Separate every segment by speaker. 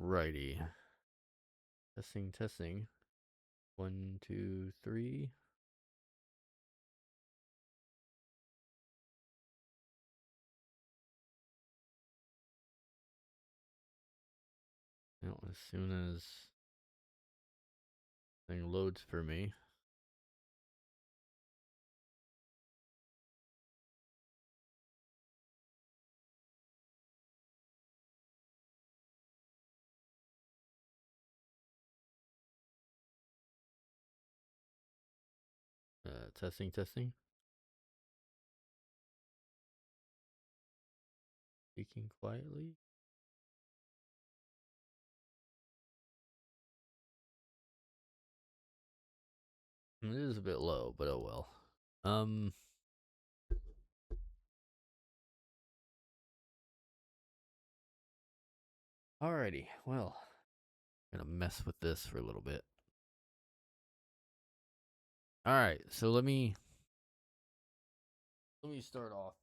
Speaker 1: Alrighty. Testing, testing. 1, 2, 3. Well, as soon as thing loads for me. Testing, testing. Speaking quietly. It is a bit low, but oh well. Alrighty, well, I'm gonna mess with this for a little bit. Alright, so let me start off.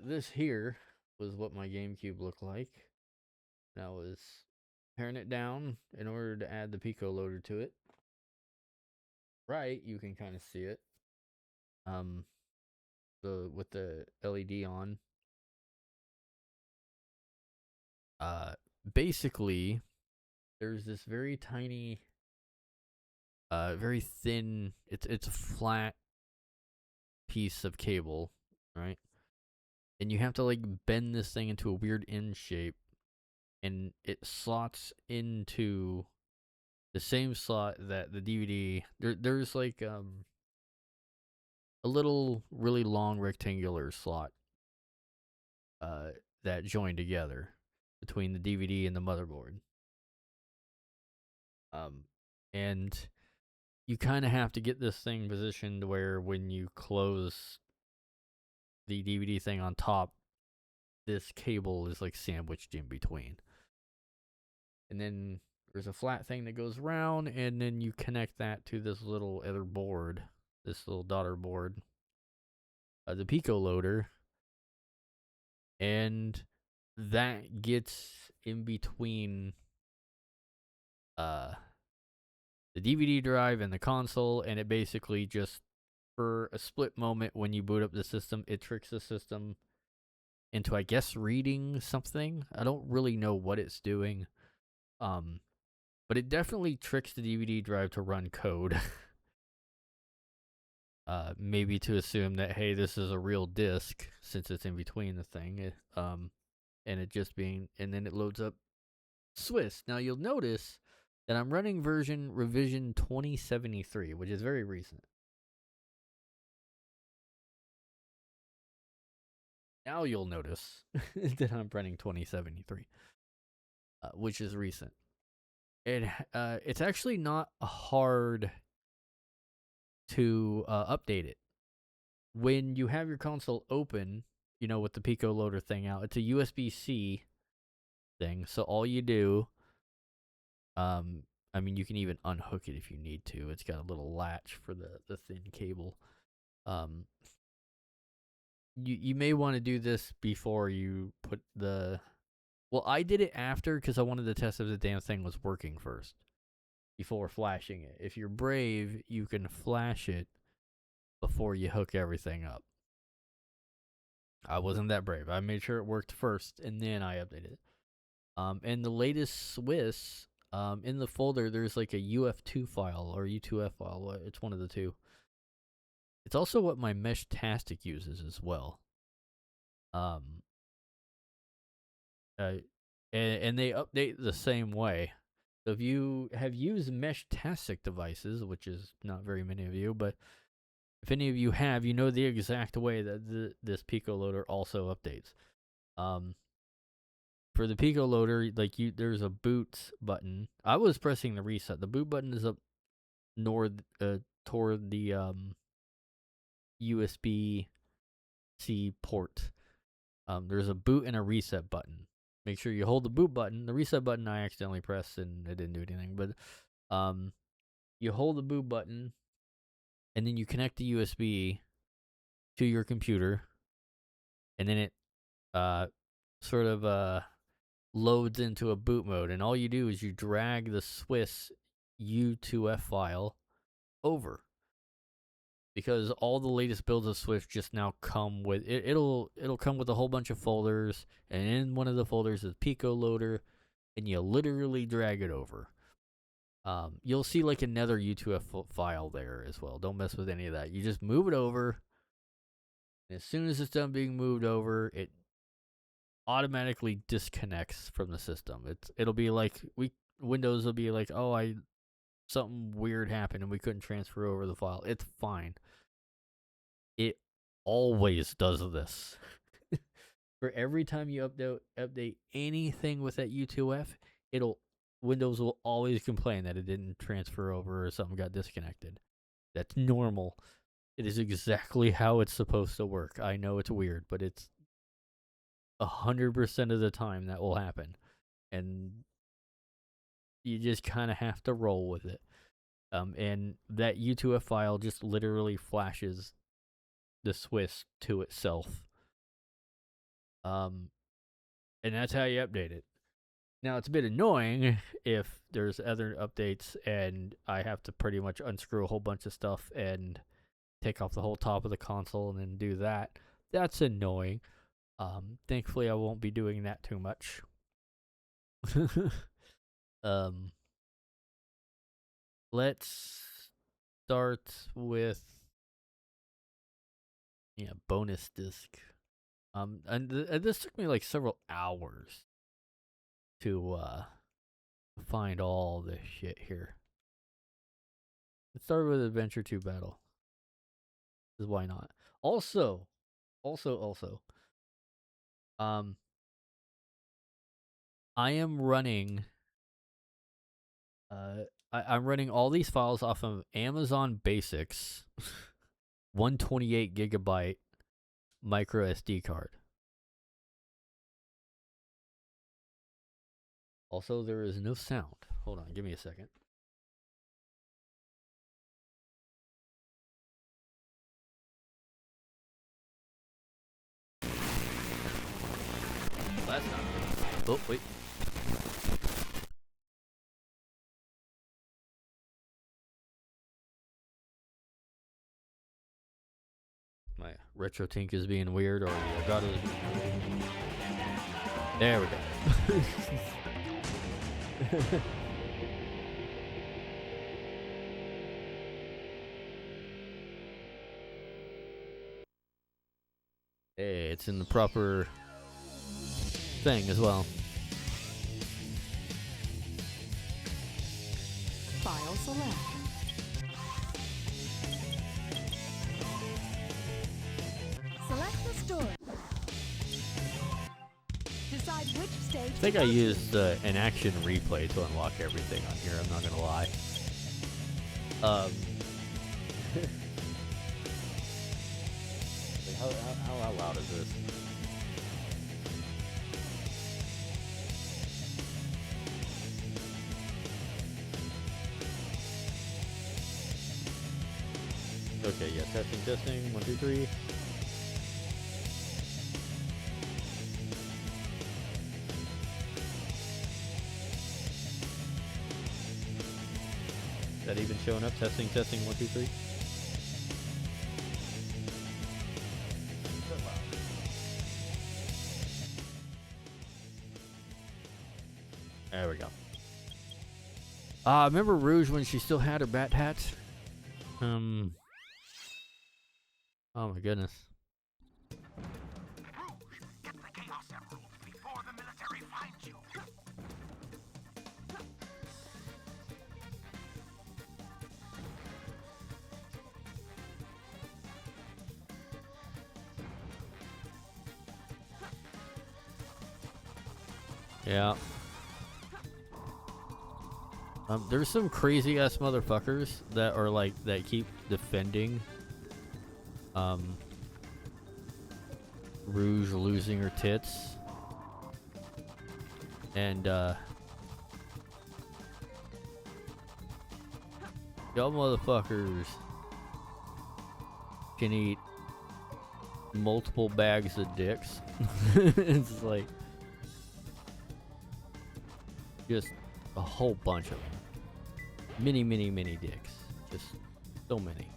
Speaker 1: This here was what my GameCube looked like. And I was tearing it down in order to add the Picoloader to it. Right, you can kind of see it. With the LED on. Basically, there's this very tiny, very thin. It's a flat piece of cable, right? And you have to like bend this thing into a weird N shape, and it slots into the same slot that the DVD. There's like a little really long rectangular slot that join together between the DVD and the motherboard. And you kind of have to get this thing positioned where when you close the DVD thing on top, this cable is like sandwiched in between. And then there's a flat thing that goes around, and then you connect that to this little other board, this little daughter board, the Picoloader, and that gets in between the DVD drive and the console, and it basically just, for a split moment when you boot up the system, it tricks the system into, I guess, reading something. I don't really know what it's doing. But it definitely tricks the DVD drive to run code. Maybe to assume that, hey, this is a real disc since it's in between the thing. And it just being, and then it loads up Swiss. Now you'll notice that I'm running revision 2073, which is very recent. Now you'll notice that I'm running 2073, which is recent. It's actually not hard to update it. When you have your console open, you know, with the Picoloader thing out, it's a USB-C thing. So all you do, I mean, you can even unhook it if you need to. It's got a little latch for the thin cable. You may want to do this before you put the... Well, I did it after because I wanted to test if the damn thing was working first before flashing it. If you're brave, you can flash it before you hook everything up. I wasn't that brave. I made sure it worked first, and then I updated it. And the latest Swiss, in the folder, there's like a UF2 file or U2F file. It's one of the two. It's also what my Meshtastic uses as well. And they update the same way. So if you have used Meshtastic devices, which is not very many of you, but if any of you have, you know the exact way that this Picoloader also updates. For the Picoloader, like there's a boot button. I was pressing the reset. The boot button is up toward the USB-C port. There's a boot and a reset button. Make sure you hold the boot button. The reset button I accidentally pressed and it didn't do anything. But you hold the boot button, and then you connect the USB to your computer, and then it sort of loads into a boot mode, and all you do is you drag the Swiss U2F file over, because all the latest builds of Swift just now come with it. It'll come with a whole bunch of folders, and in one of the folders is Picoloader, and you literally drag it over. You'll see like another U2F file there as well. Don't mess with any of that. You just move it over, and as soon as it's done being moved over, it automatically disconnects from the system. It'll be like Windows will be like, oh, something weird happened and we couldn't transfer over the file. It's fine. It always does this. For every time you update anything with that U2F, Windows will always complain that it didn't transfer over or something got disconnected. That's normal. It is exactly how it's supposed to work. I know it's weird, but it's 100% of the time that will happen. And you just kind of have to roll with it. And that U2F file just literally flashes the Swiss to itself. And that's how you update it. Now, it's a bit annoying if there's other updates and I have to pretty much unscrew a whole bunch of stuff and take off the whole top of the console and then do that. That's annoying. Thankfully, I won't be doing that too much. Let's start with bonus disc. And this took me like several hours to find all this shit here. Let's start with Adventure 2 Battle. Because why not? Also, I am running I'm running all these files off of Amazon Basics 128 gigabyte micro SD card. Also, there is no sound. Hold on, give me a second. That's not good. Oh, wait. My RetroTink is being weird, or the Elgato is being weird. There we go. Hey, it's in the proper thing as well.
Speaker 2: File select. Select the store. Decide which stage.
Speaker 1: I think I used an action replay to unlock everything on here. I'm not gonna lie. How loud is this? Okay, yeah, testing, 1, 2, 3. Is that even showing up? Testing, 1, 2, 3. There we go. Remember Rouge when she still had her bat hat? Oh my goodness.
Speaker 3: Rouge, get the Chaos Emerald before the military finds you.
Speaker 1: Yeah. There's some crazy ass motherfuckers that are like that keep defending Rouge losing her tits. And y'all motherfuckers can eat multiple bags of dicks. It's like Just a whole bunch of them. Many, many, many dicks. Just so many.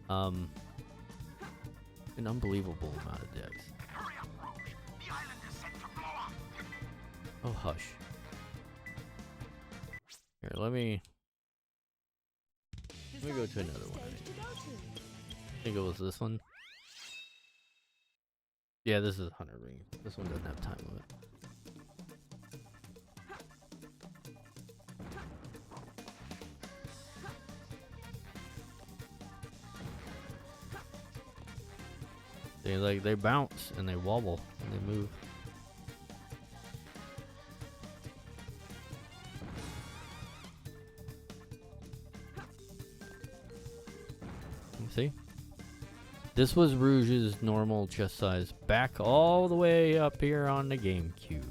Speaker 1: An unbelievable amount of dicks.
Speaker 3: Hurry up, Rouge. The island is set to blow up.
Speaker 1: Oh, hush. Here, let me go to another one. I think it was this one. Yeah, this is 100 ring. This one doesn't have time limit. They bounce and they wobble and they move. See? This was Rouge's normal chest size back all the way up here on the GameCube.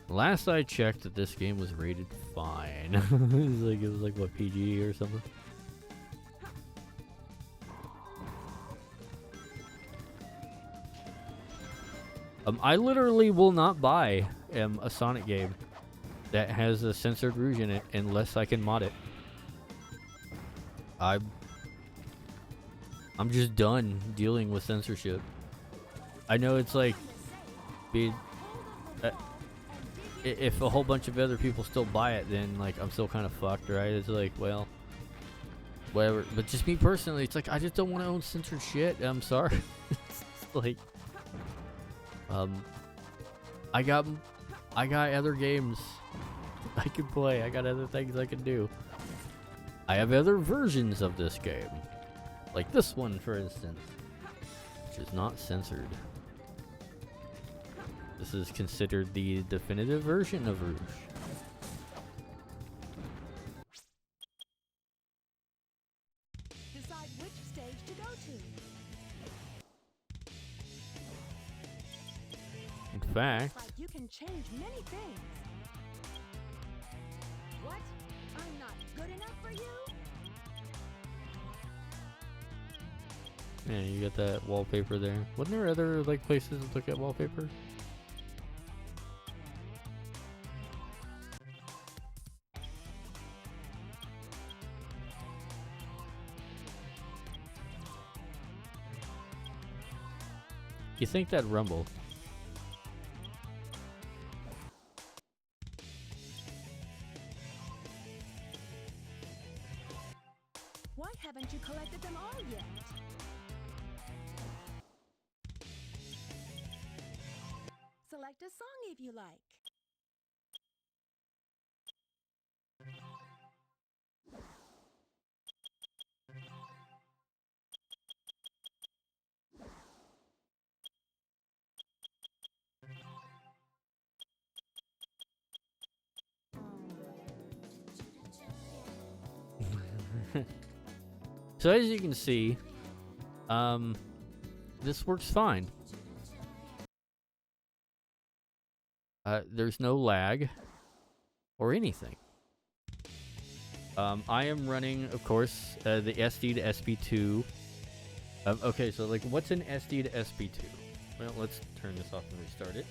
Speaker 1: Last I checked that this game was rated fine. it was like what, PG or something? I literally will not buy a Sonic game that has a censored Rouge in it unless I can mod it. I'm just done dealing with censorship. I know it's like, if a whole bunch of other people still buy it, then like I'm still kind of fucked, right? It's like, well, whatever. But just me personally, it's like I just don't want to own censored shit. I'm sorry. It's like, I got other games I can play. I got other things I can do. I have other versions of this game, like this one, for instance, which is not censored. This is considered the definitive version of Rouge.
Speaker 2: Decide which stage to go to.
Speaker 1: In fact,
Speaker 2: Like you can change many things. What? I'm not good enough for you?
Speaker 1: yeah, you got that wallpaper there. Wasn't there other like places to look at wallpaper? You think that'd rumble?
Speaker 2: Why haven't you collected them all yet? Select a song if you like.
Speaker 1: So as you can see, this works fine. There's no lag or anything. I am running, of course, the SD to SP2. Okay, so like, what's an SD to SP2? Well, let's turn this off and restart it.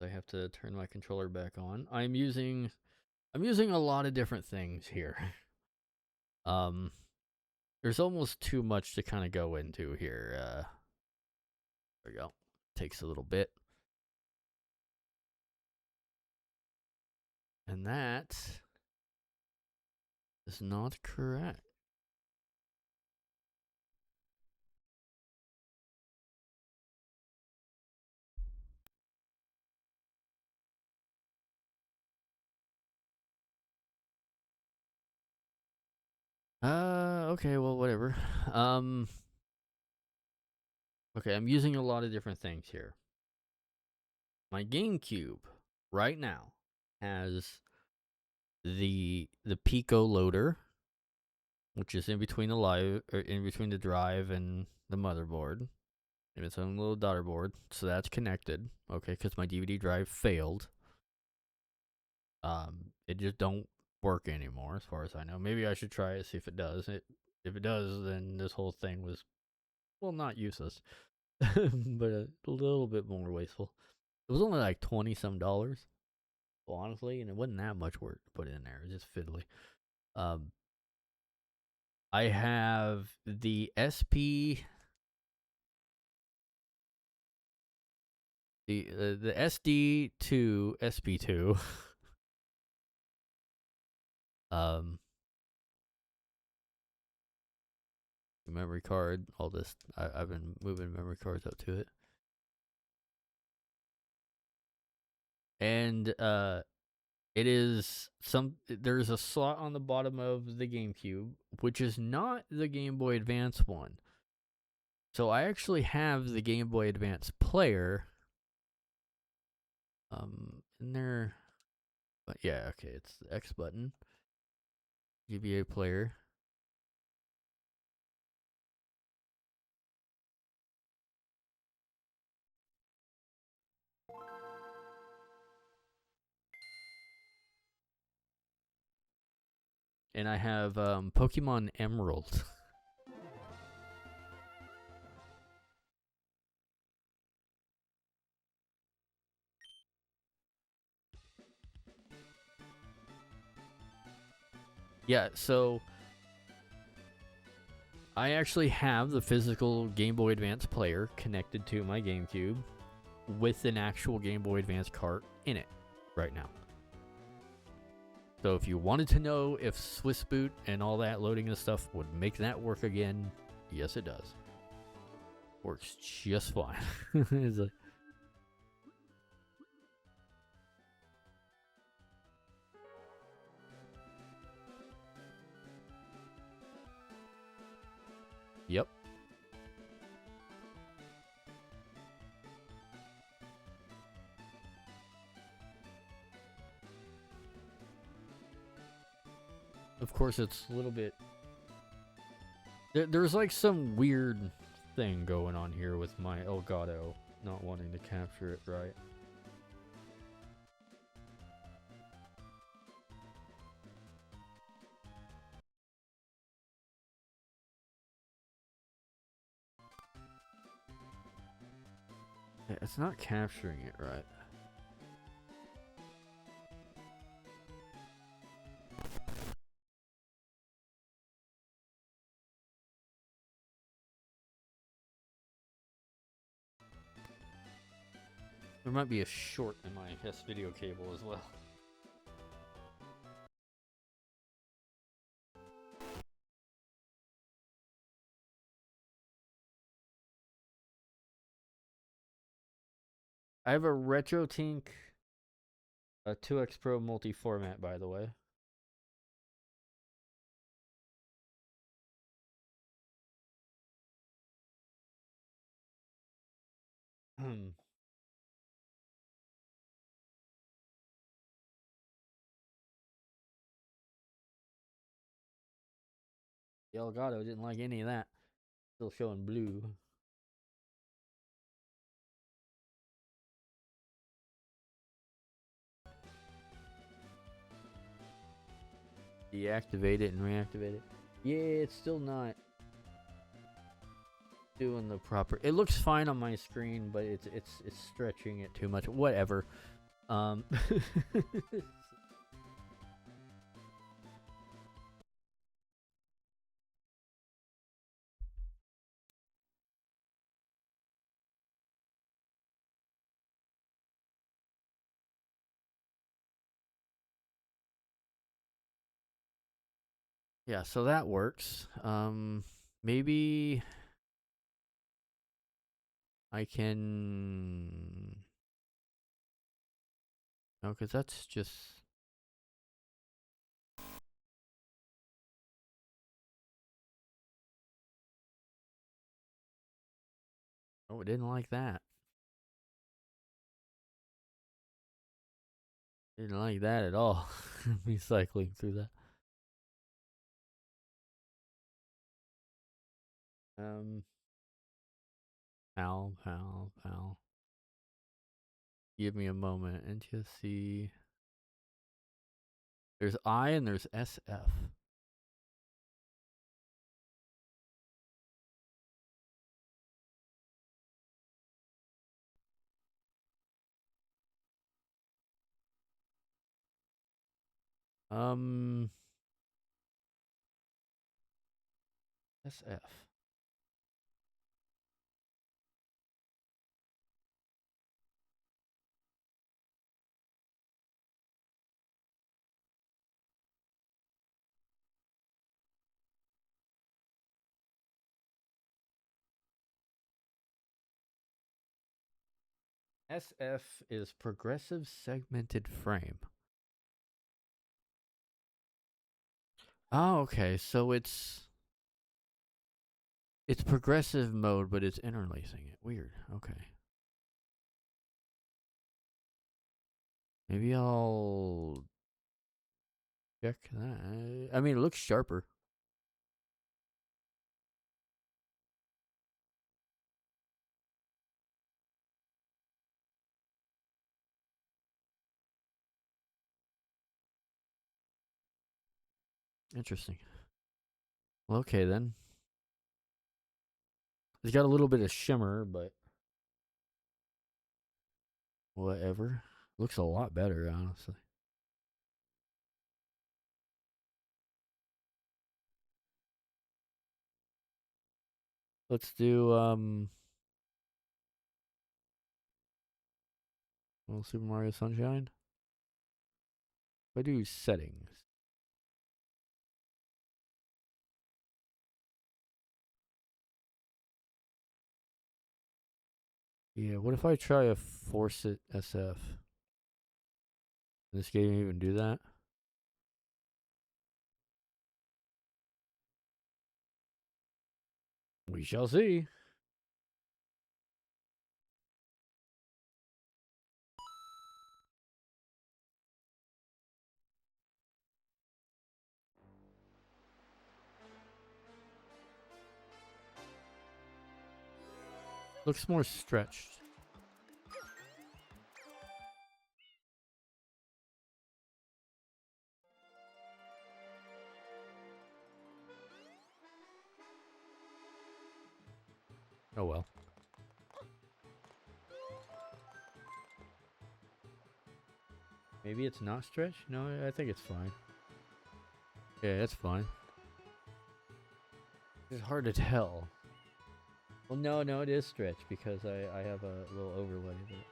Speaker 1: I have to turn my controller back on. I'm using a lot of different things here. There's almost too much to kind of go into here. There we go. Takes a little bit. And that is not correct. Okay, well, whatever. Okay, I'm using a lot of different things here. My GameCube right now has the Picoloader, which is in between the drive and the motherboard, and its own little daughter board. So that's connected, okay, because my DVD drive failed. It just don't work anymore, as far as I know. Maybe I should try it, see if it does. If it does, then this whole thing was, well, not useless, but a little bit more wasteful. It was only like $20-some, well, honestly, and it wasn't that much work to put in there. It was just fiddly. I have the the SD2SP2 memory card. All this, I've been moving memory cards up to it, and it is there's a slot on the bottom of the GameCube, which is not the Game Boy Advance one. So I actually have the Game Boy Advance player in there. But yeah, okay, it's the X button. GBA player. And I have Pokemon Emerald. Yeah, so I actually have the physical Game Boy Advance player connected to my GameCube with an actual Game Boy Advance cart in it right now. So if you wanted to know if Swiss Boot and all that loading and stuff would make that work again, yes it does. Works just fine. It's like, yep. Of course, it's a little bit... There's like some weird thing going on here with my Elgato not wanting to capture it right. Yeah, it's not capturing it right. There might be a short in my S-video cable as well. I have a RetroTink 2X Pro multi-format, by the way. The Elgato didn't like any of that. Still showing blue. Deactivate it and reactivate it. Yeah, it's still not doing the proper. It looks fine on my screen, but it's stretching it too much. Whatever. Yeah, so that works. Maybe I can... No, because that's just... Oh, it didn't like that. Didn't like that at all. Me cycling through that. Pal. Give me a moment and just see. There's I and there's SF. SF. SF is progressive segmented frame. Oh, okay. So it's progressive mode, but it's interlacing it. Weird. Okay. Maybe I'll check that. I mean, it looks sharper. Interesting. Well, okay then. It's got a little bit of shimmer, but whatever. Looks a lot better, honestly. Let's do well, Super Mario Sunshine. If I do settings. Yeah, what if I try a Force It SF? This game even do that? We shall see. Looks more stretched. Oh well. Maybe it's not stretched? No, I think it's fine. Yeah, it's fine. It's hard to tell. Well, no, it is stretched because I have a little overlay of it.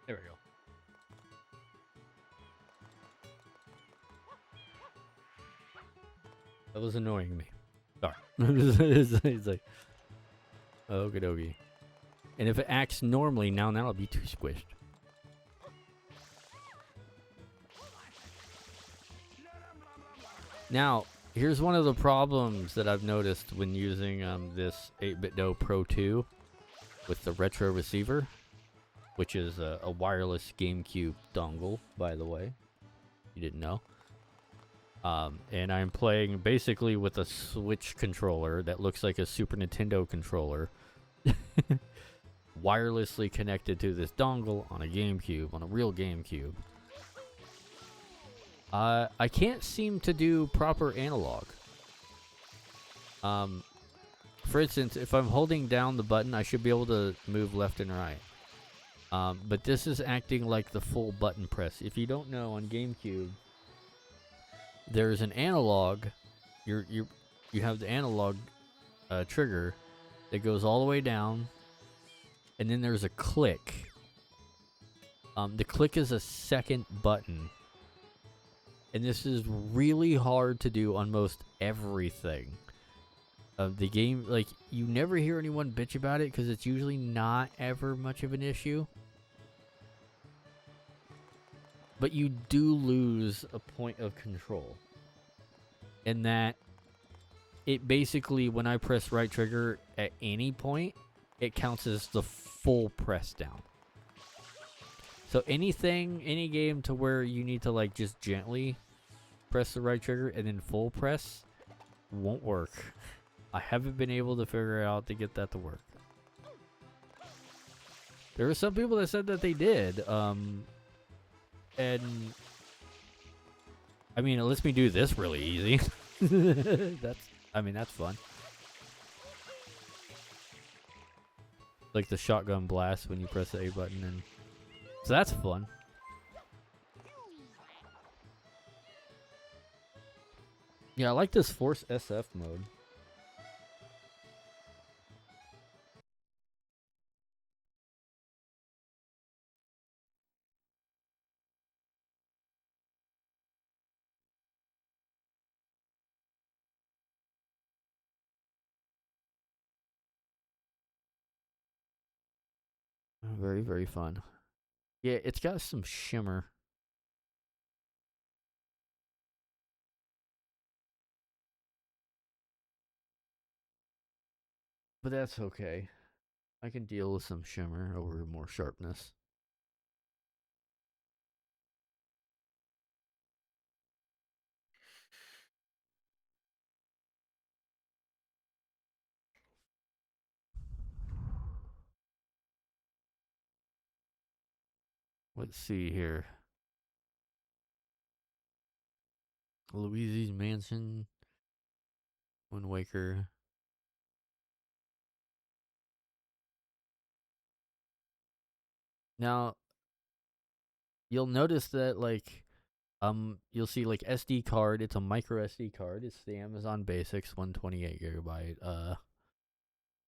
Speaker 1: There we go. That was annoying me. Sorry. It's like, okie dokie. And if it acts normally now, that'll be too squished. Now, here's one of the problems that I've noticed when using this 8bitdo Pro 2 with the retro receiver, which is a wireless GameCube dongle, by the way. You didn't know. And I'm playing basically with a Switch controller that looks like a Super Nintendo controller. Wirelessly connected to this dongle on a GameCube, on a real GameCube. I can't seem to do proper analog. For instance, if I'm holding down the button, I should be able to move left and right. But this is acting like the full button press. If you don't know, on GameCube, there's an analog. You have the analog trigger that goes all the way down, and then there's a click. The click is a second button, and this is really hard to do on most everything. The game, like, you never hear anyone bitch about it because it's usually not ever much of an issue. But you do lose a point of control. In that, it basically, when I press right trigger at any point, it counts as the full press down. So any game to where you need to, like, just gently press the right trigger and then full press won't work. I haven't been able to figure out to get that to work. There were some people that said that they did. And I mean, it lets me do this really easy. That's fun. Like the shotgun blast when you press the A button, and so that's fun. Yeah, I like this Force SF mode. Very, very fun. Yeah, it's got some shimmer. But that's okay. I can deal with some shimmer over more sharpness. Let's see here. Luigi's Mansion. Wind Waker. Now, you'll notice that, like, you'll see, like, SD card. It's a micro SD card. It's the Amazon Basics 128 gigabyte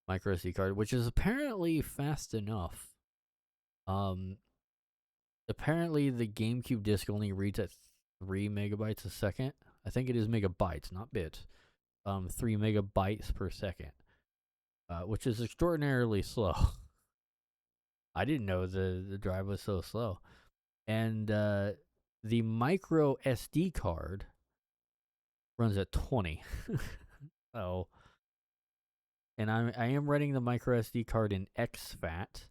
Speaker 1: micro SD card, which is apparently fast enough. Apparently the GameCube disc only reads at 3 megabytes a second. I think it is megabytes, not bits. 3 megabytes per second, which is extraordinarily slow. I didn't know the drive was so slow. And the micro SD card runs at 20. So, and I am running the micro SD card in exFAT.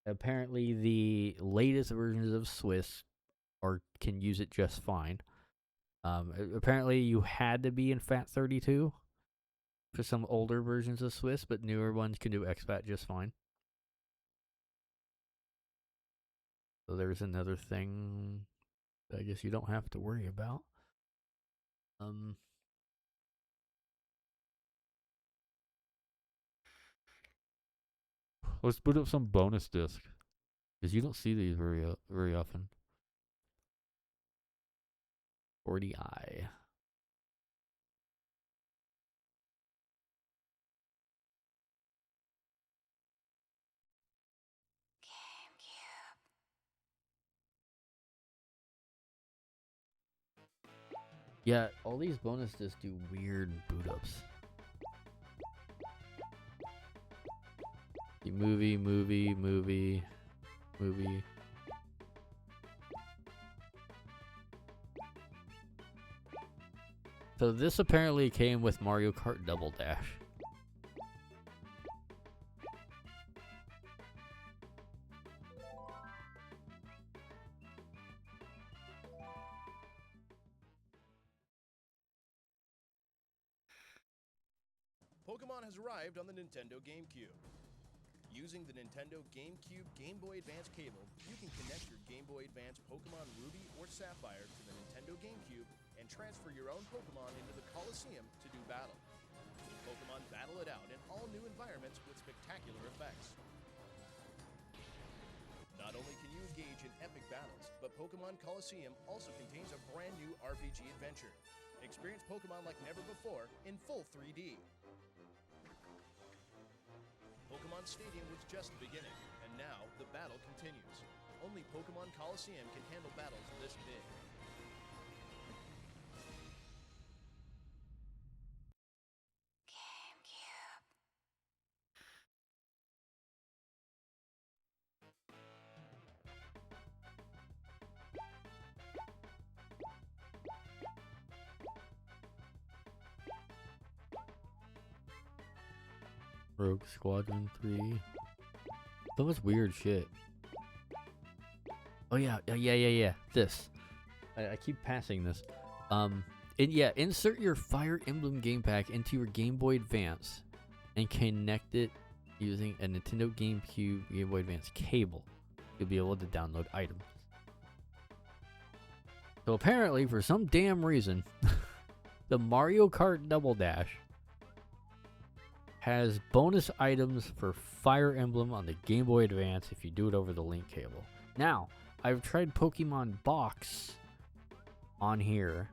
Speaker 1: Apparently, the latest versions of Swiss can use it just fine. Apparently, you had to be in FAT32 for some older versions of Swiss, but newer ones can do exFAT just fine. So there's another thing that I guess you don't have to worry about. Let's boot up some bonus disc, because you don't see these very often. 40i. Yeah, all these bonus discs do weird boot ups. The movie. So this apparently came with Mario Kart Double Dash.
Speaker 4: Pokemon has arrived on the Nintendo GameCube. Using the Nintendo GameCube Game Boy Advance cable, you can connect your Game Boy Advance Pokemon Ruby or Sapphire to the Nintendo GameCube and transfer your own Pokemon into the Coliseum to do battle. Pokemon battle it out in all new environments with spectacular effects. Not only can you engage in epic battles, but Pokemon Coliseum also contains a brand new RPG adventure. Experience Pokemon like never before in full 3D. Pokemon Stadium was just the beginning, and now the battle continues. Only Pokemon Coliseum can handle battles this big.
Speaker 1: Rogue Squadron 3. That was weird shit. Oh yeah. This. I keep passing this. Insert your Fire Emblem game pack into your Game Boy Advance and connect it using a Nintendo GameCube Game Boy Advance cable. You'll be able to download items. So apparently, for some damn reason, the Mario Kart Double Dash has bonus items for Fire Emblem on the Game Boy Advance if you do it over the link cable. Now, I've tried Pokemon Box on here.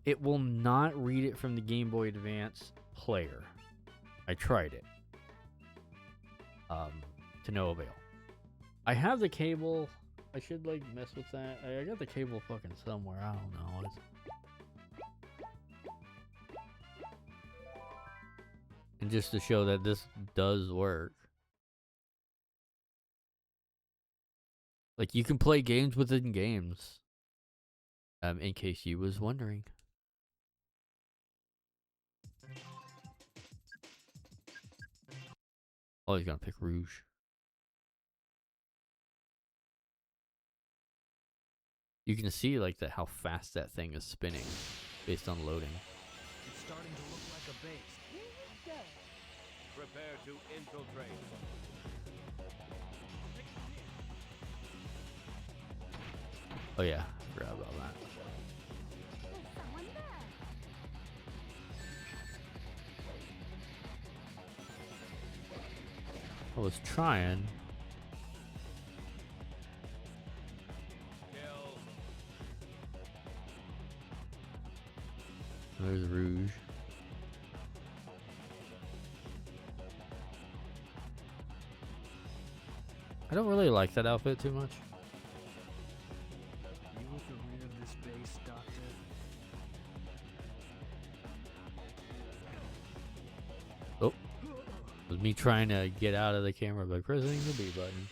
Speaker 1: It will not read it from the Game Boy Advance player. I tried it. To no avail. I have the cable. I should like mess with that. I got the cable fucking somewhere. I don't know. And just to show that this does work. Like, you can play games within games. In case you was wondering. Oh, he's gonna pick Rouge. You can see, like, how fast that thing is spinning based on loading.
Speaker 3: It's starting to look like a base.
Speaker 2: Here you go.
Speaker 3: Prepare to infiltrate.
Speaker 1: Oh yeah, forgot about that.
Speaker 2: There's someone there.
Speaker 1: I was trying.
Speaker 3: Kill.
Speaker 1: There's Rouge. I don't really like that outfit too much.
Speaker 3: You at the rear of this base, Doctor?
Speaker 1: Oh, it was me trying to get out of the camera by pressing the B button.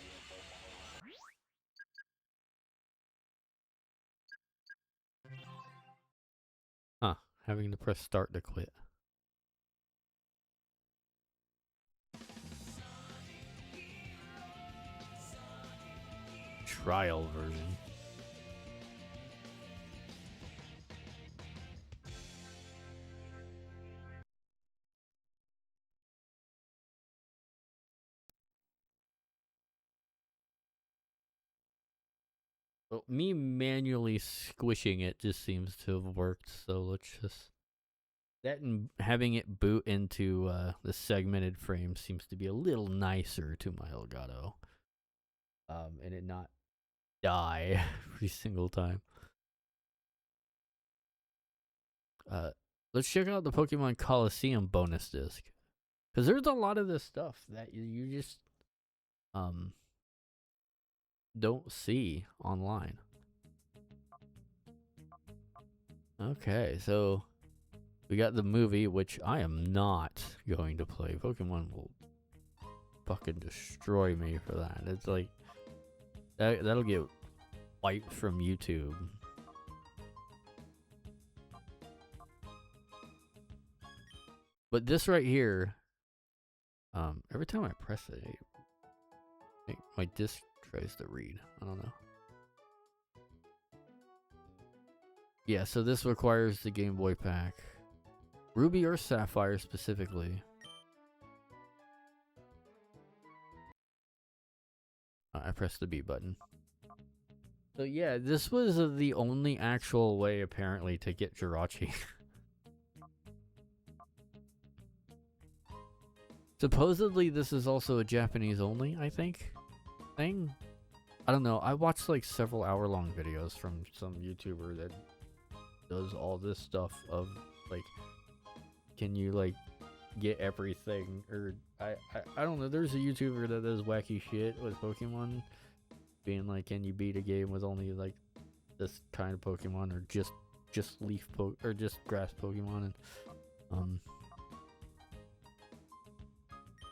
Speaker 1: Huh, having to press start to quit. Trial version. Well, me manually squishing it just seems to have worked, so let's just... That and having it boot into the segmented frame seems to be a little nicer to my Elgato. And it not die every single time. Let's check out the Pokemon Coliseum bonus disc. Because there's a lot of this stuff that you just don't see online. Okay, so we got the movie, which I am not going to play. Pokemon will fucking destroy me for that. It's like that'll get wiped from YouTube. But this right here, every time I press it, my disc tries to read. I don't know. Yeah, so this requires the Game Boy pack. Ruby or Sapphire specifically. I pressed the B button. So yeah, this was the only actual way apparently to get Jirachi. Supposedly, this is also a Japanese only, I think, thing. I don't know. I watched like several hour-long videos from some YouTuber that does all this stuff of like, can you like get everything? Or I don't know. There's a YouTuber that does wacky shit with Pokemon, being like, can you beat a game with only like this kind of Pokemon, or just leaf or just grass Pokemon, and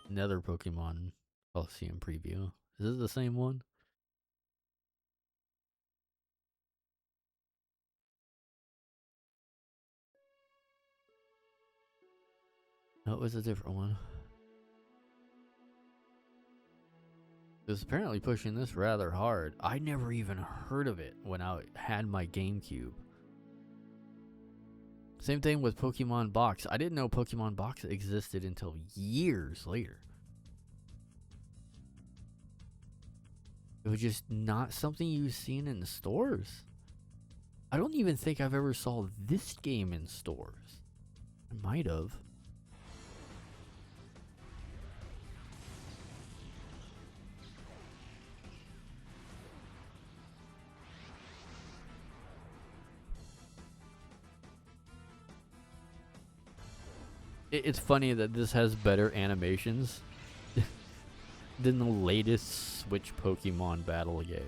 Speaker 1: another Pokemon Coliseum preview. Is this the same one? No, it was a different one. It was apparently pushing this rather hard. I never even heard of it when I had my GameCube. Same thing with Pokemon Box. I didn't know Pokemon Box existed until years later. It was just not something you've seen in the stores. I don't even think I've ever saw this game in stores. I might have. It's funny that this has better animations than the latest Switch Pokemon battle game.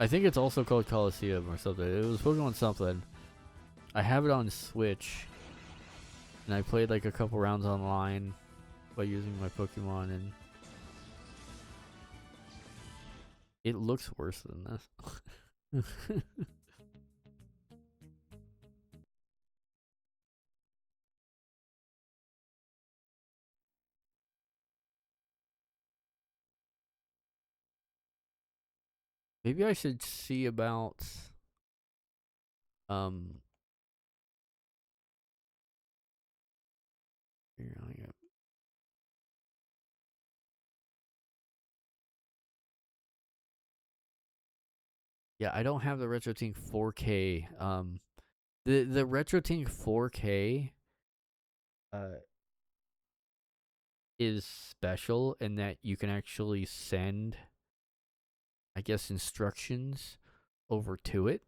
Speaker 1: I think it's also called Coliseum or something. It was Pokemon something. I have it on Switch, and I played like a couple rounds online by using my Pokemon, and it looks worse than this. Maybe I should see about here, yeah, I don't have the RetroTink 4K. The RetroTink 4K is special in that you can actually send, I guess, instructions over to it,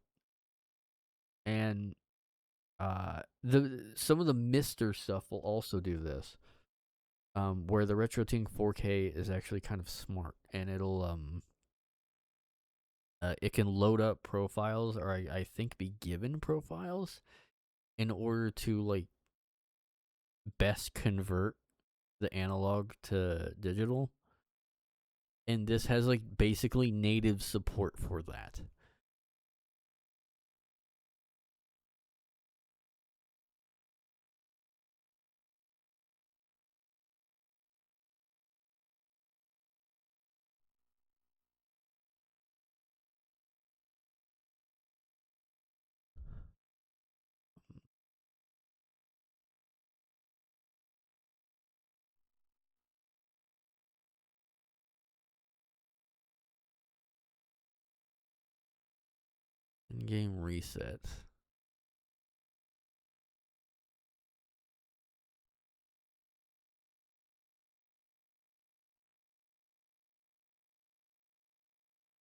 Speaker 1: and some of the Mister stuff will also do this. Where the RetroTink 4K is actually kind of smart, and it'll it can load up profiles, or I think be given profiles, in order to like best convert the analog to digital. And this has like basically native support for that. In-game reset.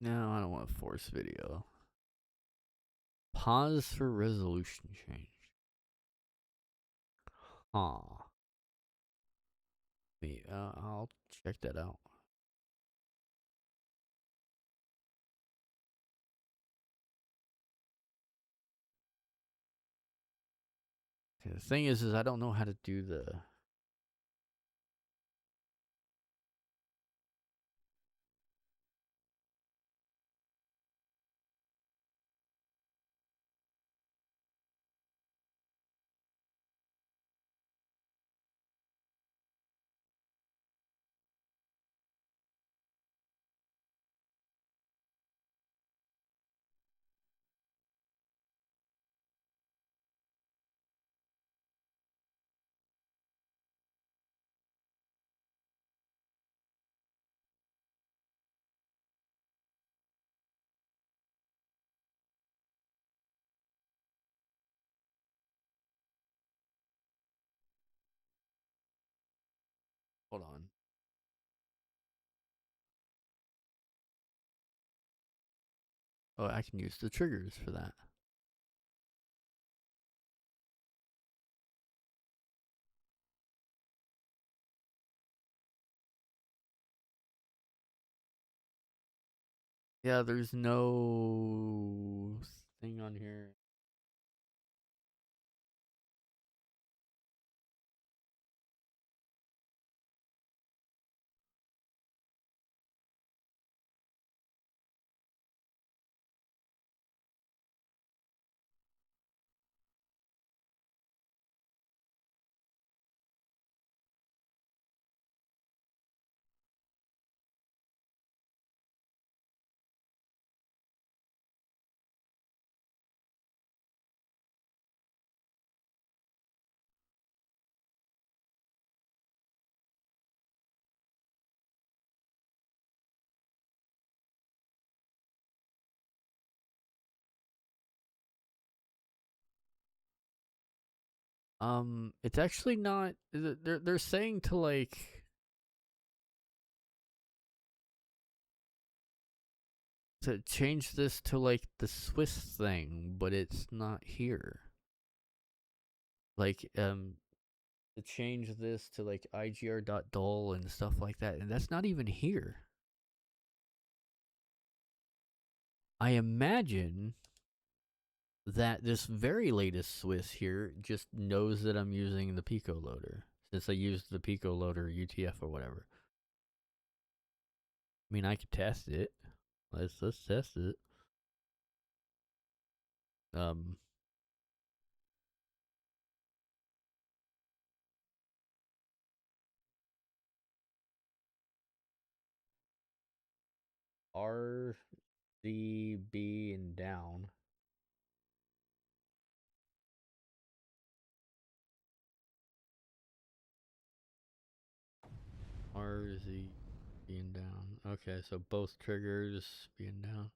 Speaker 1: No, I don't want to force video. Pause for resolution change. Huh. I'll check that out. Okay, the thing is I don't know how to do the Hold on. Oh, I can use the triggers for that. Yeah, there's no thing on here. It's actually not. They're saying to like to change this to like the Swiss thing, but it's not here. Like to change this to like igr.dol and stuff like that, and that's not even here. I imagine that this very latest Swiss here just knows that I'm using the Picoloader, since I used the Picoloader UTF or whatever. I mean, I could test it. Let's test it. R, Z, B, and down. R, Z, B, and down. Okay, so both triggers being down.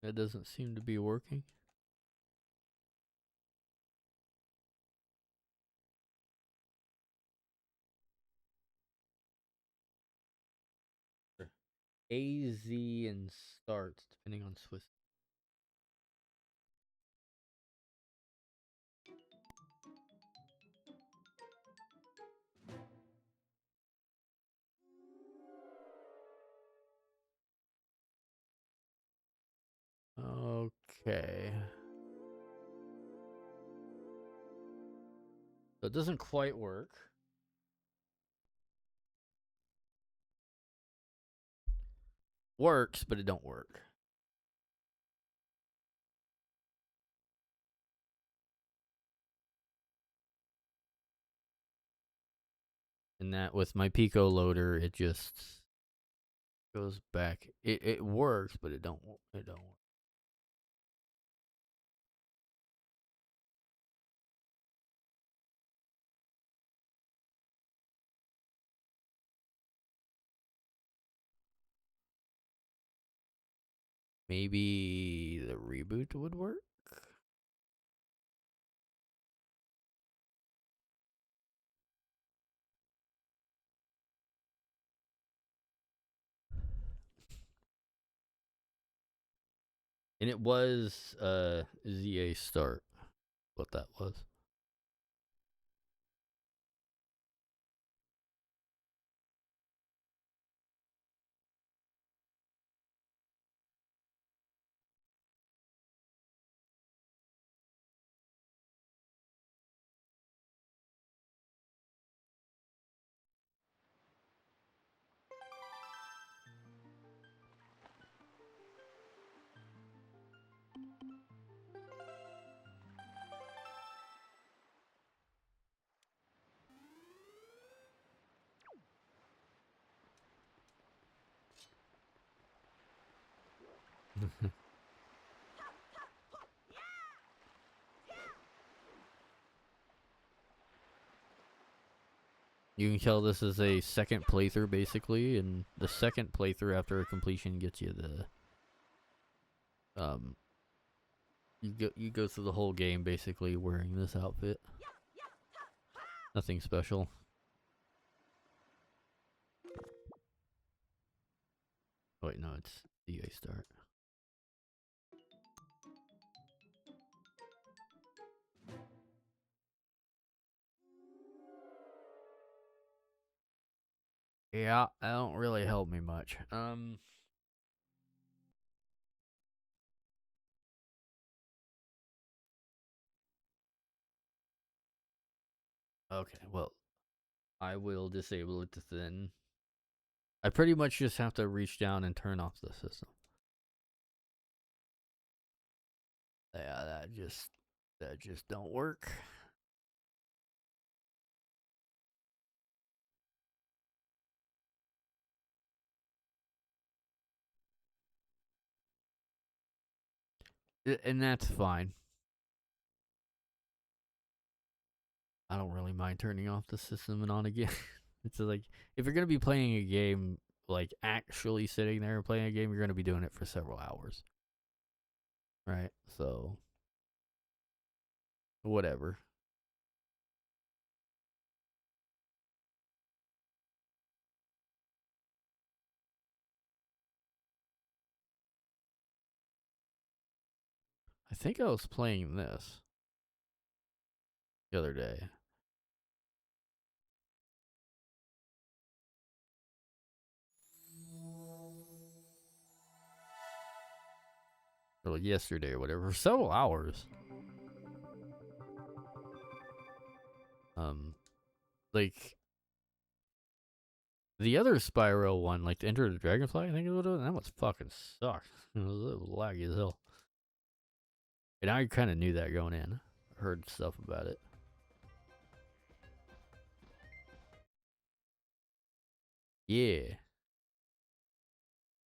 Speaker 1: That doesn't seem to be working. A, Z, and starts, depending on Swiss. Okay. So it doesn't quite work. Works, but it don't work. And that with my Picoloader, it just goes back. It works, but it don't work. Maybe the reboot would work? And it was ZA start, what that was. You can tell this is a second playthrough, basically, and the second playthrough after a completion gets you the you go through the whole game basically wearing this outfit. Nothing special. Oh, wait, no, it's DA start. Yeah, that don't really help me much. Okay, well, I will disable it then. I pretty much just have to reach down and turn off the system. Yeah, that just don't work. And that's fine. I don't really mind turning off the system and on again. It's like, if you're going to be playing a game, like actually sitting there and playing a game, you're going to be doing it for several hours. Right? So, whatever. I think I was playing this the other day. Or like yesterday or whatever, for several hours. Like the other Spyro one, like the Enter the Dragonfly, I think it was, that was fucking sucked. It was laggy as hell. And I kind of knew that going in. I heard stuff about it. Yeah.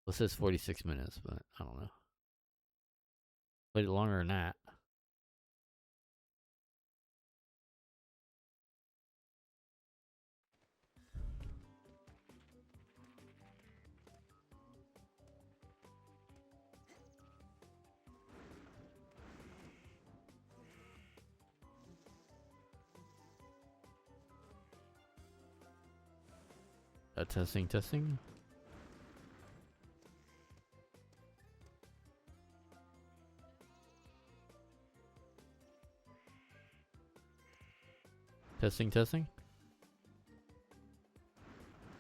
Speaker 1: Well, it says 46 minutes, but I don't know. Played it longer than that. Testing. Testing.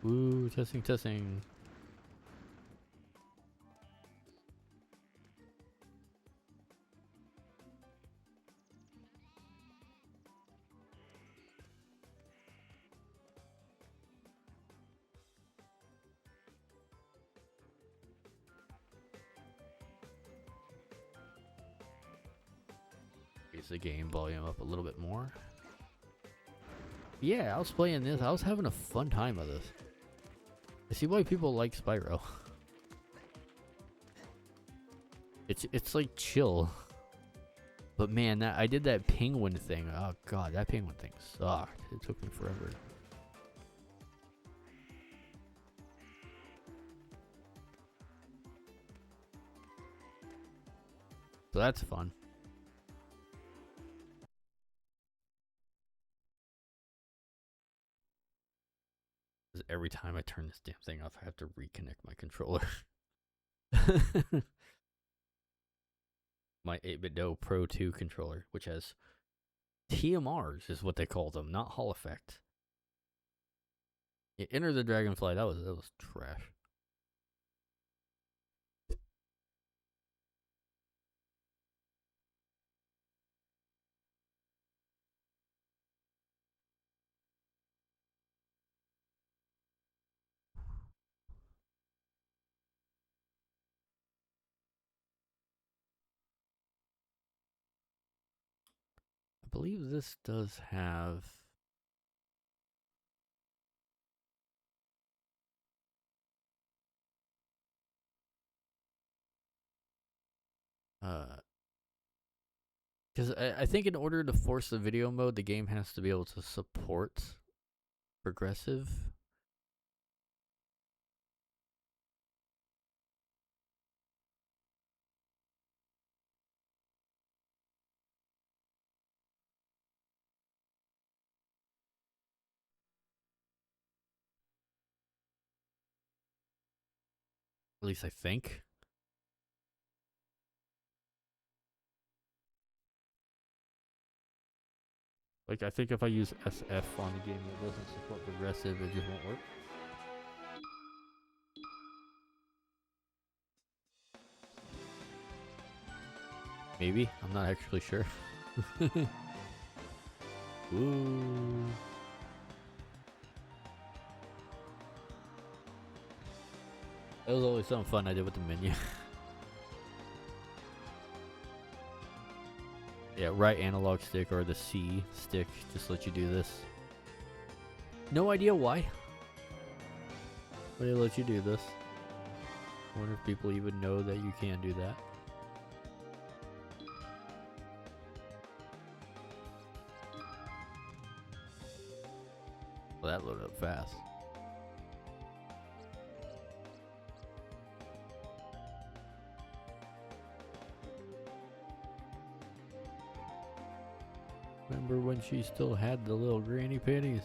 Speaker 1: Woo, testing. Raise the game volume up a little bit more. Yeah, I was playing this. I was having a fun time with this. I see why people like Spyro. It's like chill. But man, I did that penguin thing. Oh god, that penguin thing sucked. It took me forever. So that's fun. Every time I turn this damn thing off, I have to reconnect my controller. My 8bitdo Pro 2 controller, which has TMRs, is what they call them, not Hall Effect. Yeah, Enter the Dragonfly, that was trash. I believe this does have because I think in order to force the video mode, the game has to be able to support progressive. At least I think. Like, I think if I use SF on the game that doesn't support progressive, it just won't work. Maybe. I'm not actually sure. Ooh. That was always something fun I did with the menu. Yeah, right analog stick or the C stick just let you do this. No idea why. But they let you do this. I wonder if people even know that you can do that. Well, that loaded up fast. Remember when she still had the little granny panties?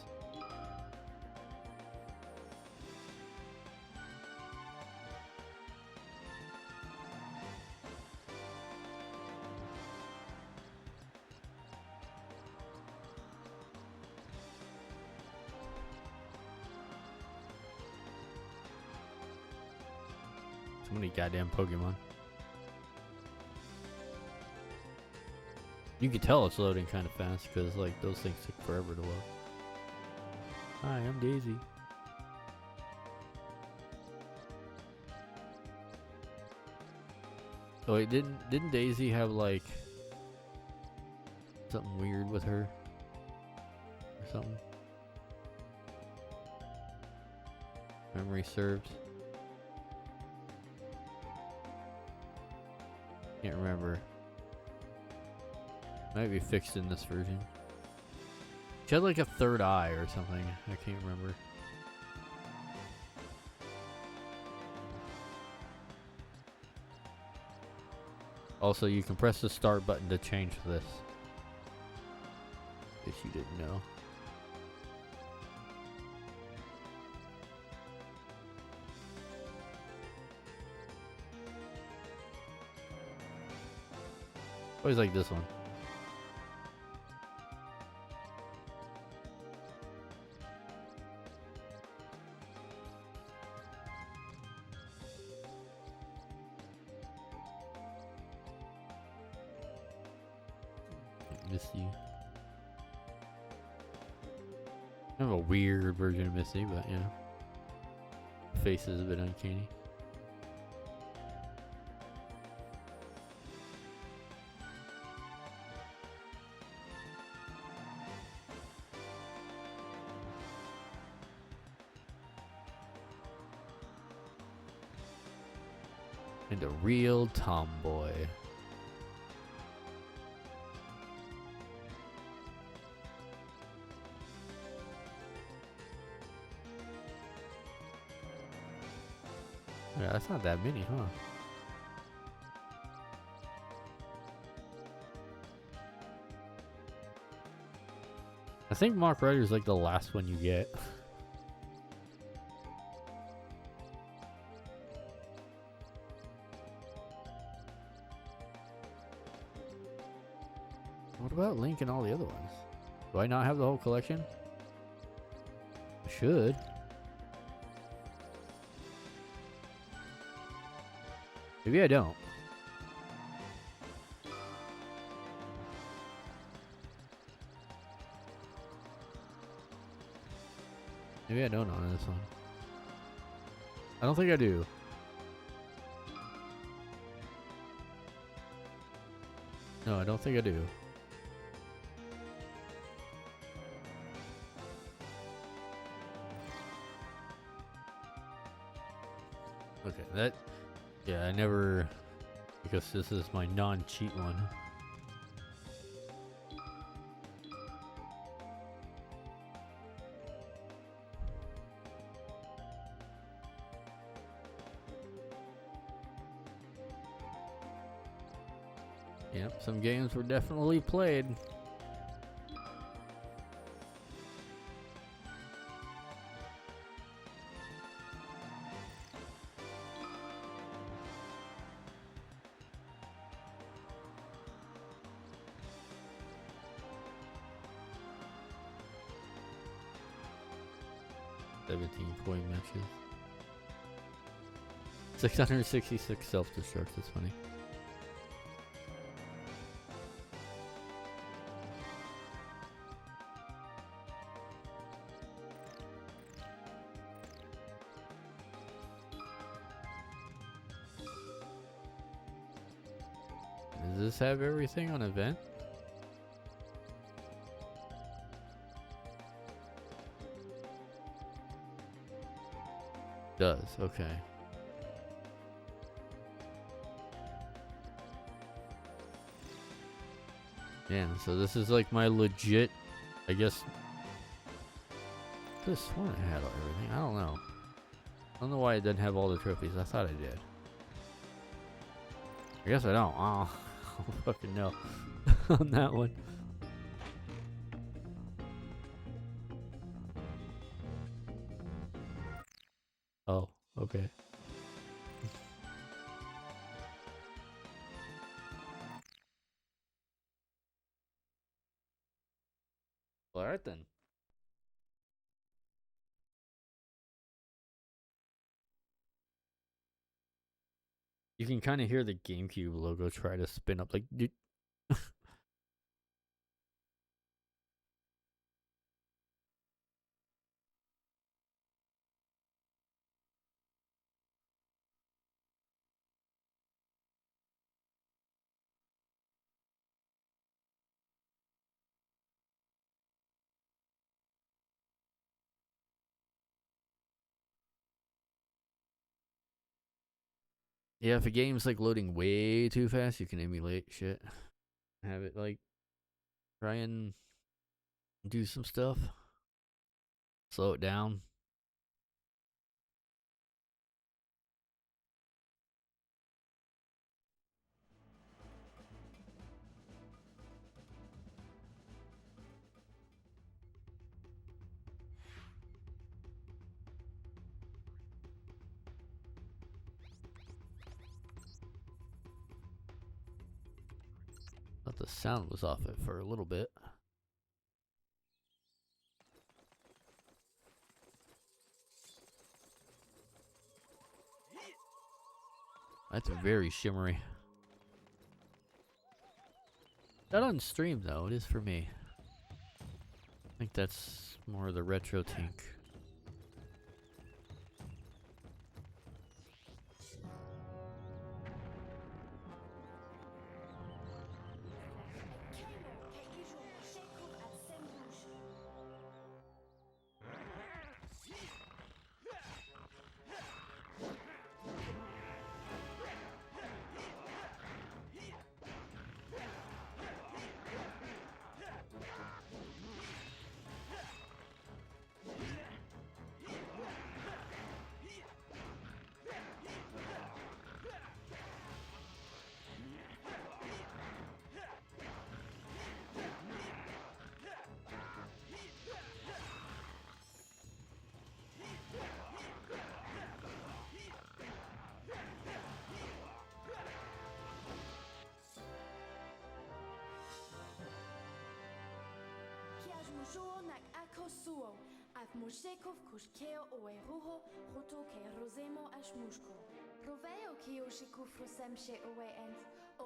Speaker 1: So many goddamn Pokemon. You can tell it's loading kind of fast because like those things took forever to load. Hi, I'm Daisy. Oh wait, didn't Daisy have like something weird with her or something? Memory served. Can't remember. Might be fixed in this version. She had like a third eye or something. I can't remember. Also, you can press the start button to change this. If you didn't know. Always like this one. Misty. Kind of a weird version of Misty, but yeah. Face is a bit uncanny. And a real tomboy. Yeah, that's not that many, huh? I think Mark Rider is like the last one you get. What about Link and all the other ones? Do I not have the whole collection? I should. Maybe I don't. Maybe I don't on this one. I don't think I do. No, I don't think I do. Okay, that... Yeah, I never... Because this is my non-cheat one. Yep, some games were definitely played. Point matches. 666 self-destruct, that's funny. Does this have everything on event? Does, okay. Yeah, so this is like my legit, I guess. This one I had everything. I don't know. I don't know why it doesn't have all the trophies. I thought I did. I guess I don't. I don't fucking know on that one. Oh, okay. All right then. You can kind of hear the GameCube logo try to spin up like. Yeah, if a game's like loading way too fast, you can emulate shit. Have it like try and do some stuff. Slow it down. Thought the sound was off it for a little bit. That's very shimmery. Not on stream though, it is for me. I think that's more the retro tink.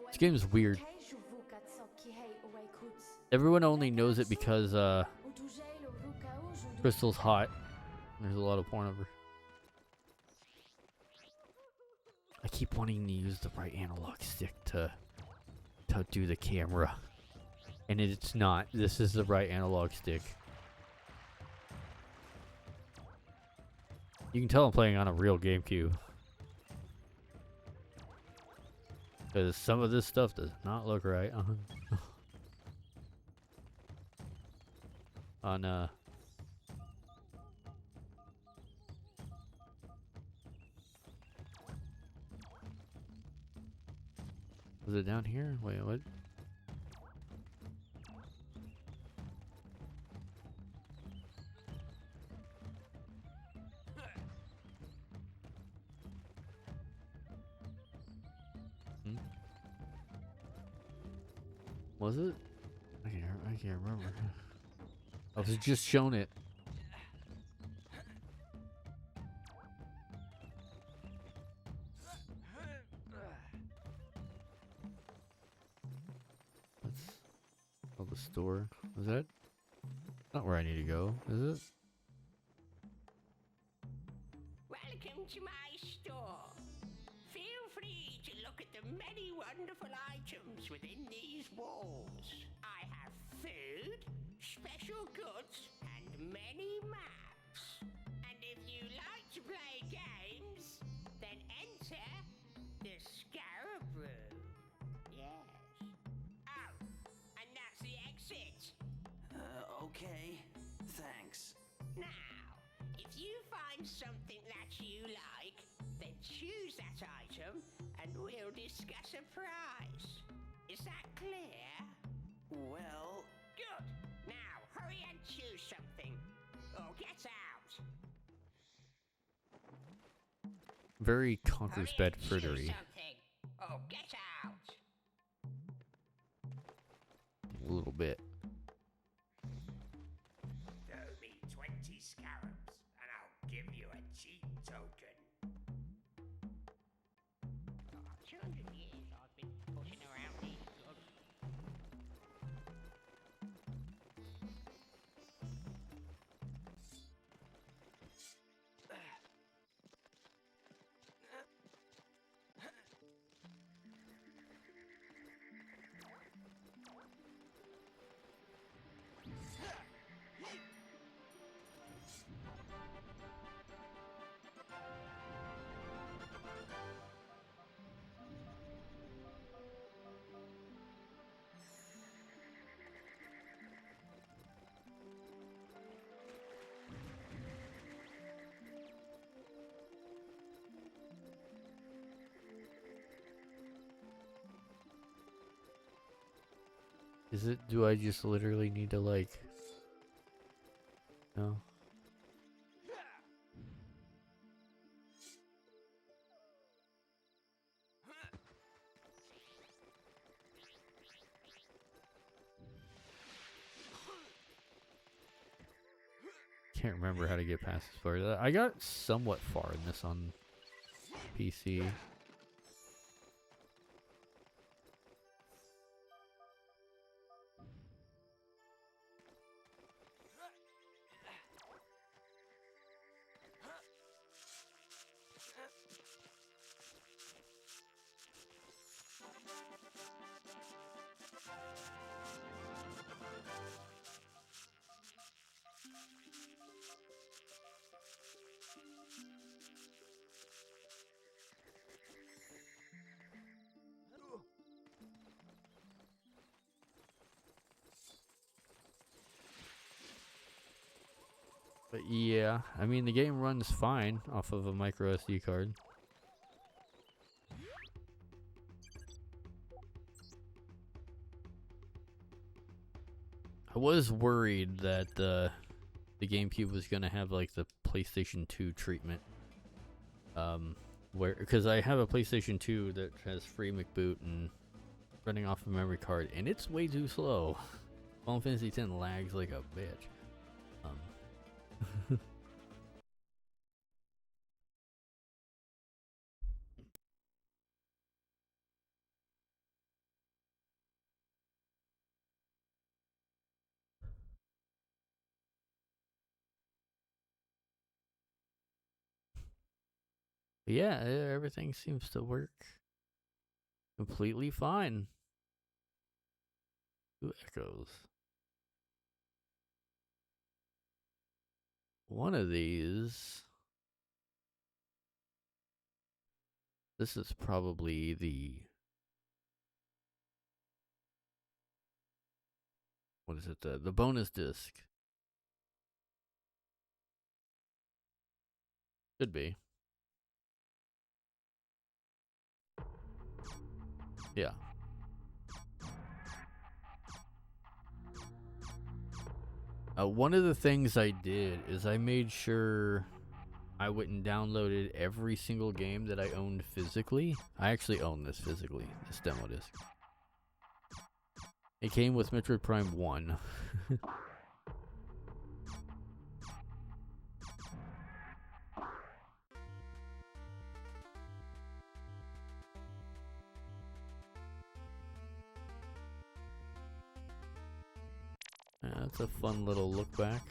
Speaker 1: This game is weird. Everyone only knows it because Crystal's hot. There's a lot of porn of her. I keep wanting to use the right analog stick to do the camera. And it's not. This is the right analog stick. You can tell I'm playing on a real GameCube. Because some of this stuff does not look right on Was it down here? Wait, what? Hmm? Was it? I can't remember. I was just shown it. Oh, the store. Is that not where I need to go? Is it?
Speaker 5: Welcome to my store. Feel free to look at the many wonderful items within these walls. I have food, special goods, and many maps. And if you like to play games, then enter the LBRY. Yes. Oh, and that's the exit.
Speaker 6: Okay. Thanks.
Speaker 5: Now, if you find something that you like, then choose that item and we'll discuss a price. Is that clear?
Speaker 6: Well,
Speaker 5: Good. Now, hurry and choose something. Or get out.
Speaker 1: Very Conquer's
Speaker 5: Hurry and choose
Speaker 1: Bedfordery.
Speaker 5: something. Or get out.
Speaker 1: A little bit.
Speaker 3: Throw me 20 scarabs, and I'll give you a cheap token.
Speaker 5: 200 years I've been pushing around these goods.
Speaker 1: Is it? Do I just literally need to like? No. Can't remember how to get past this part. I got somewhat far in this on PC. But yeah, I mean the game runs fine off of a micro SD card. I was worried that the GameCube was gonna have like the PlayStation 2 treatment, where because I have a PlayStation 2 that has free McBoot and running off a memory card, and it's way too slow. Final Fantasy X lags like a bitch. But yeah, everything seems to work completely fine. Two echoes. One of these. This is probably the. What is it? The bonus disc. Should be. Yeah. One of the things I did is I made sure I went and downloaded every single game that I owned physically. I actually own this physically, this demo disc. It came with Metroid Prime 1. That's a fun little look back.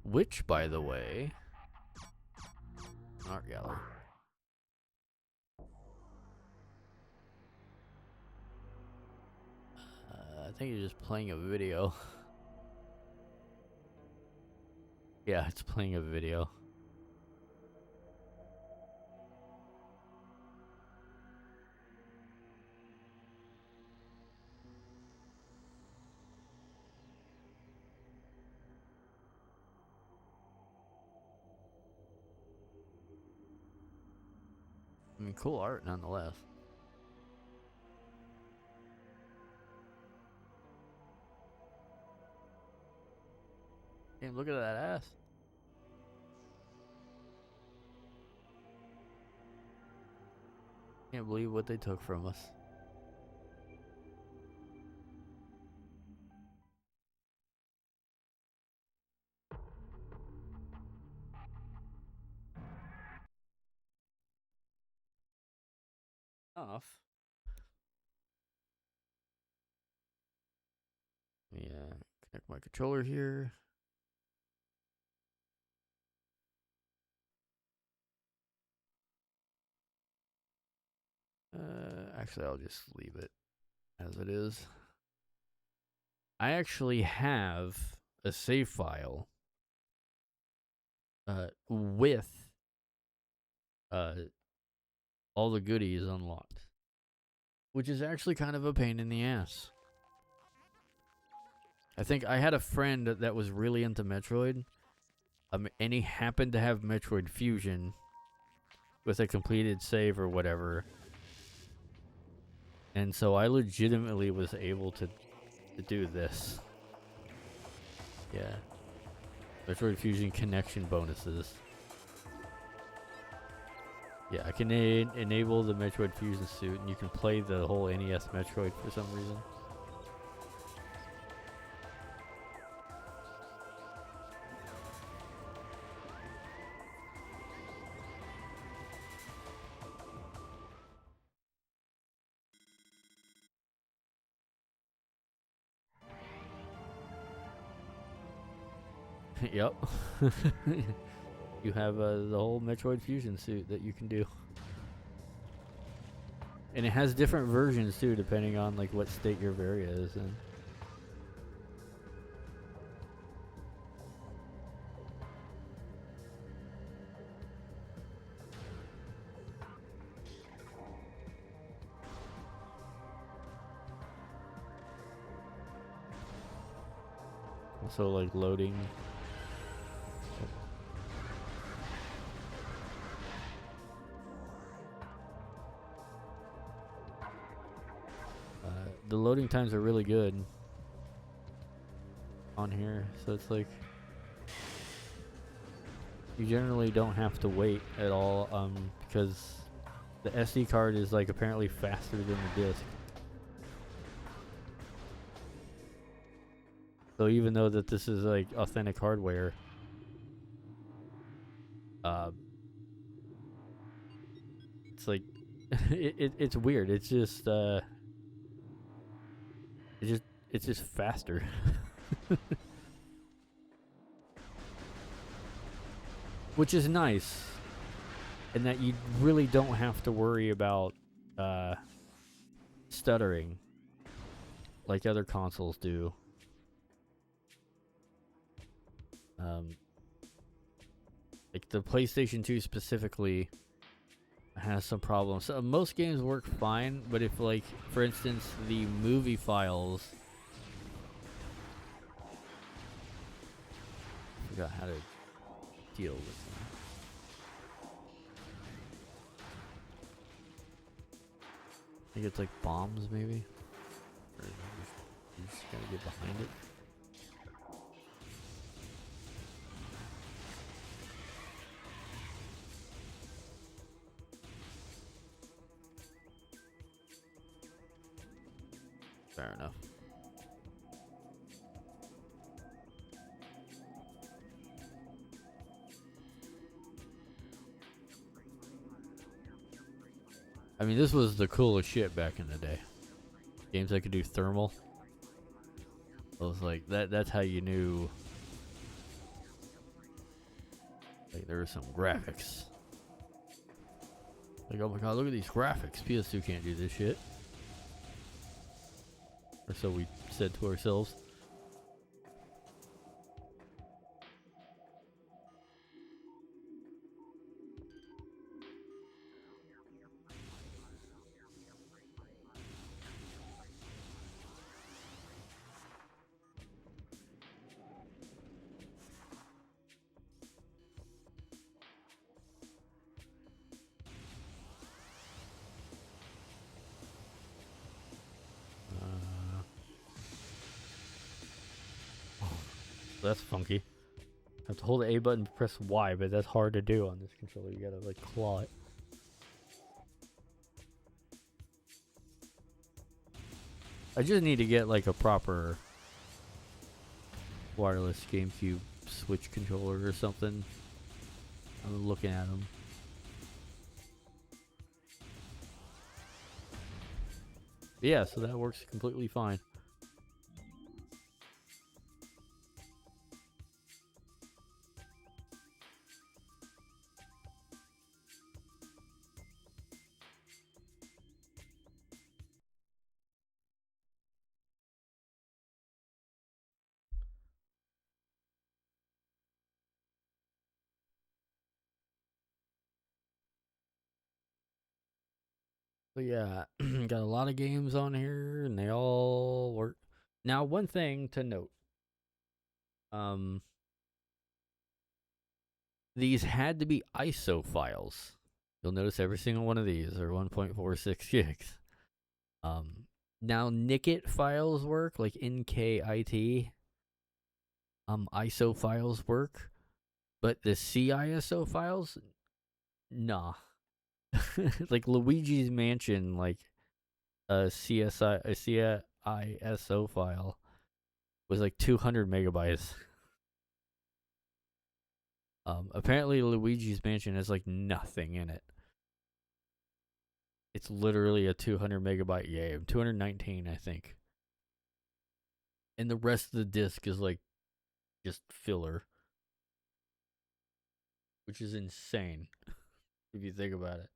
Speaker 1: Which, by the way, art gallery. I think you're just playing a video. Yeah, it's playing a video. I mean, cool art nonetheless. Damn, look at that ass. Can't believe what they took from us. Off. Yeah, connect my controller here. Actually, I'll just leave it as it is. I actually have a save file with all the goodies unlocked, which is actually kind of a pain in the ass. I think I had a friend that was really into Metroid, and he happened to have Metroid Fusion with a completed save or whatever. And so I legitimately was able to do this. Yeah. Metroid Fusion connection bonuses. Yeah, I can enable the Metroid Fusion suit, and you can play the whole NES Metroid for some reason. Yep. You have the whole Metroid Fusion suit that you can do. And it has different versions too, depending on like what state your area is in. Also like loading. The loading times are really good on here, so it's like you generally don't have to wait at all, because the SD card is like apparently faster than the disc. So even though that this is like authentic hardware, it's like it's weird. It's just it's just faster. Which is nice, in that you really don't have to worry about stuttering like other consoles do. Like the PlayStation 2 specifically, has some problems. So most games work fine, but if, like, for instance, the movie files, I forgot how to deal with them. I think it's like bombs, maybe, or you just gotta get behind it. Fair enough. I mean, this was the coolest shit back in the day. Games that could do thermal. I was like, that's how you knew, like, there were some graphics. Like, oh my god, look at these graphics. PS2 can't do this shit. Or so we said to ourselves. That's funky. I have to hold the A button and press Y, but that's hard to do on this controller. You gotta, like, claw it. I just need to get, like, a proper wireless GameCube Switch controller or something. I'm looking at them. Yeah, so that works completely fine. But yeah, got a lot of games on here, and they all work. Now, one thing to note. These had to be ISO files. You'll notice every single one of these are 1.46 gigs. Now NIKIT files work, like NKIT. ISO files work, but the CISO files, nah. Like Luigi's Mansion, like a CISO file was like 200 megabytes. Apparently Luigi's Mansion has like nothing in it. It's literally a 200 megabyte game, 219, I think. And the rest of the disc is like just filler, which is insane if you think about it.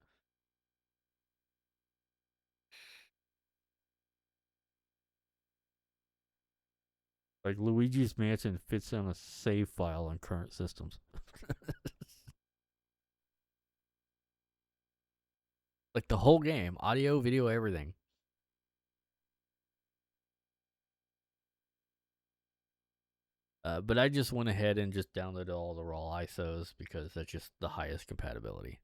Speaker 1: Like, Luigi's Mansion fits on a save file on current systems. Like, the whole game, audio, video, everything. But I just went ahead and just downloaded all the raw ISOs because that's just the highest compatibility.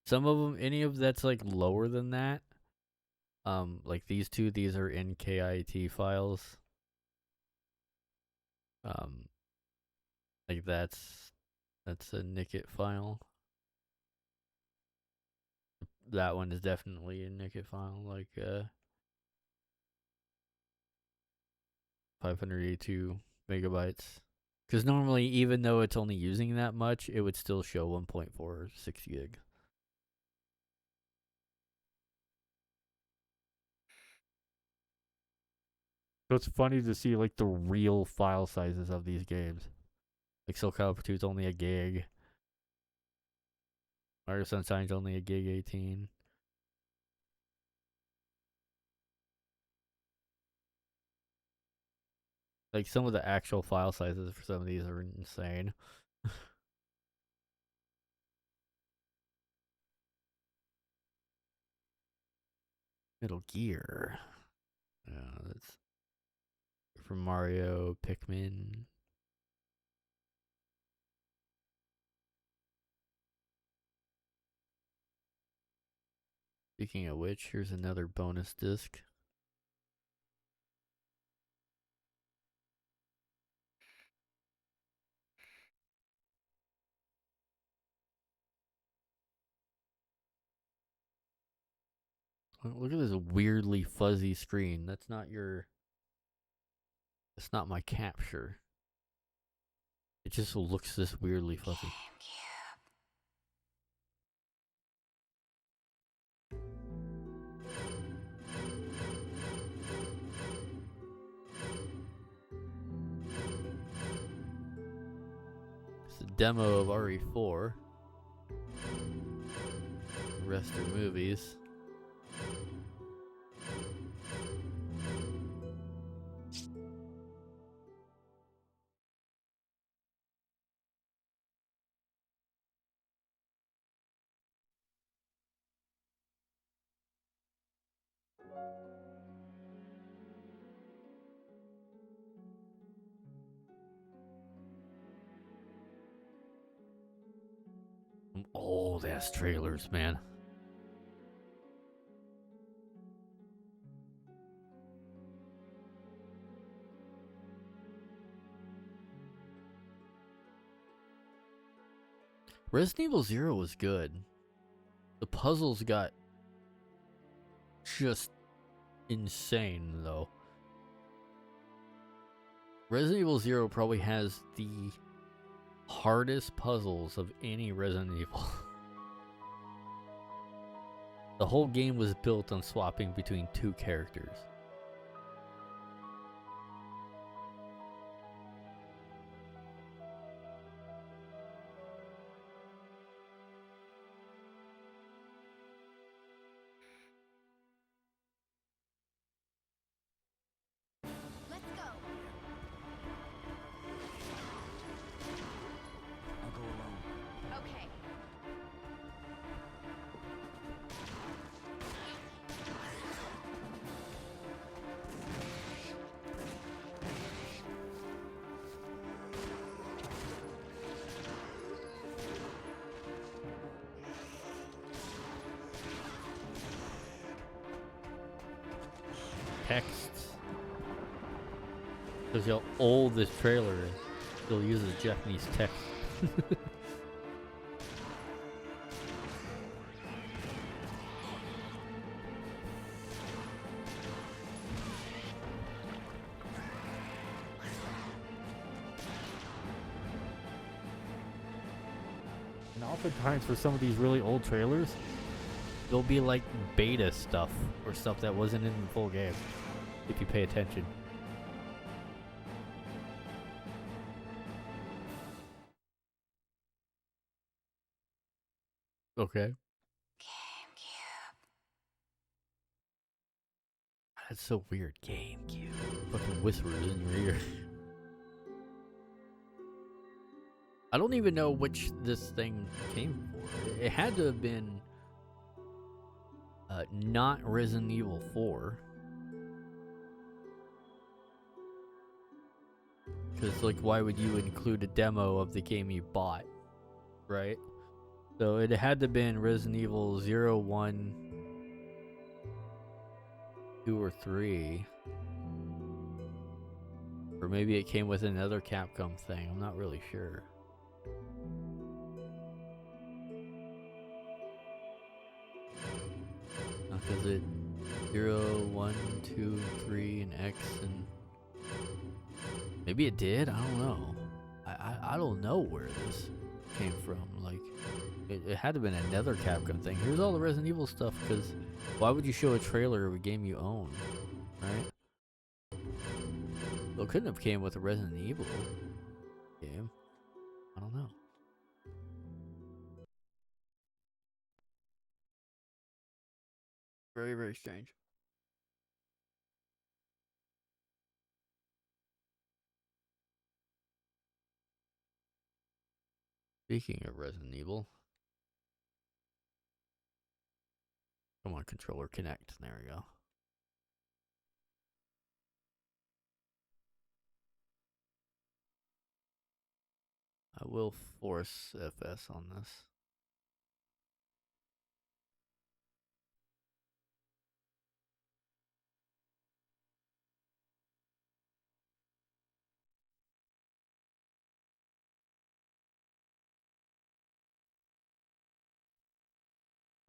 Speaker 1: Some of them, any of that's like lower than that, like these two, these are NKIT files. Like that's a NIKIT file. That one is definitely a NIKIT file, like 582 megabytes. Because normally, even though it's only using that much, it would still show 1.46 gig. So it's funny to see like the real file sizes of these games. Like Soul Calibur 2 is only a gig. Mario Sunshine's only a gig 18. Like some of the actual file sizes for some of these are insane. Metal Gear. That's from Mario, Pikmin. Speaking of which, here's another bonus disc. Look at this weirdly fuzzy screen. That's not your... It's not my capture. It just looks this weirdly fuzzy. It's a demo of RE4. The rest are movies. Old ass trailers, man. Resident Evil 0 was good. The puzzles got just insane, though. Resident Evil 0 probably has the hardest puzzles of any Resident Evil. The whole game was built on swapping between two characters.
Speaker 2: Let's go.
Speaker 6: I'll go alone.
Speaker 2: Okay.
Speaker 1: Texts. Because how old this trailer is. Still uses Japanese text. And oftentimes for some of these really old trailers, there'll be like beta stuff or stuff that wasn't in the full game, if you pay attention. Okay. That's so weird. Gamecube. Fucking whispers in your ear. I don't even know which this thing came for. It had to have been not Resident Evil 4. Because, like, why would you include a demo of the game you bought? Right? So it had to have been Resident Evil 0, 1, 2, or 3. Or maybe it came with another Capcom thing. I'm not really sure. Because it 0, 1, 2, 3, and X, and maybe it did. I don't know. I don't know where this came from. Like, it had to have been another Capcom thing. Here's all the Resident Evil stuff. Because why would you show a trailer of a game you own, right? Well, it couldn't have came with a Resident Evil game. I don't know. Very, very strange. Speaking of Resident Evil, Come on, controller, connect. There we go. I will force FS on this.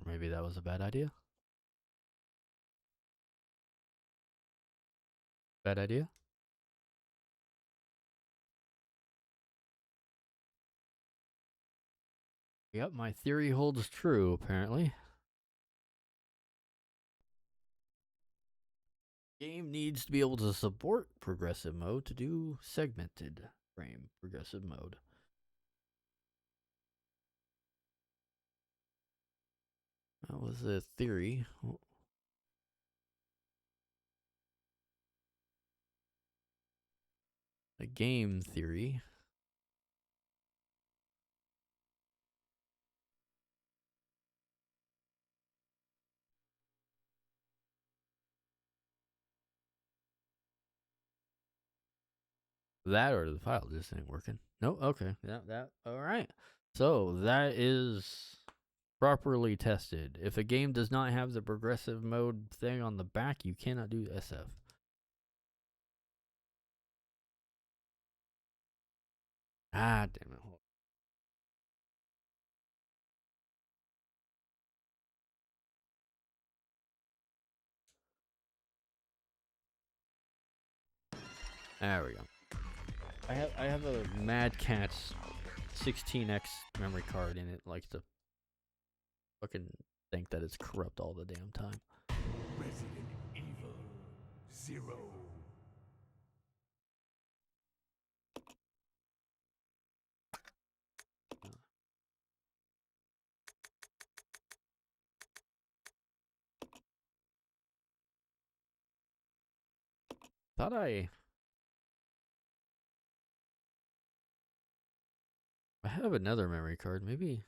Speaker 1: Maybe that was a bad idea. Bad idea? Yep, my theory holds true, apparently. Game needs to be able to support progressive mode to do segmented frame progressive mode. That was a theory. A game theory. That or the file just ain't working. No, okay. Yeah, that. All right. So that is properly tested. If a game does not have the progressive mode thing on the back, you cannot do SF. Ah, damn it. Hold on. There we go. I have a Mad Catz 16x memory card and it likes to fucking think that it's corrupt all the damn time.
Speaker 6: Resident Evil 0.
Speaker 1: Thought I have another memory card. Maybe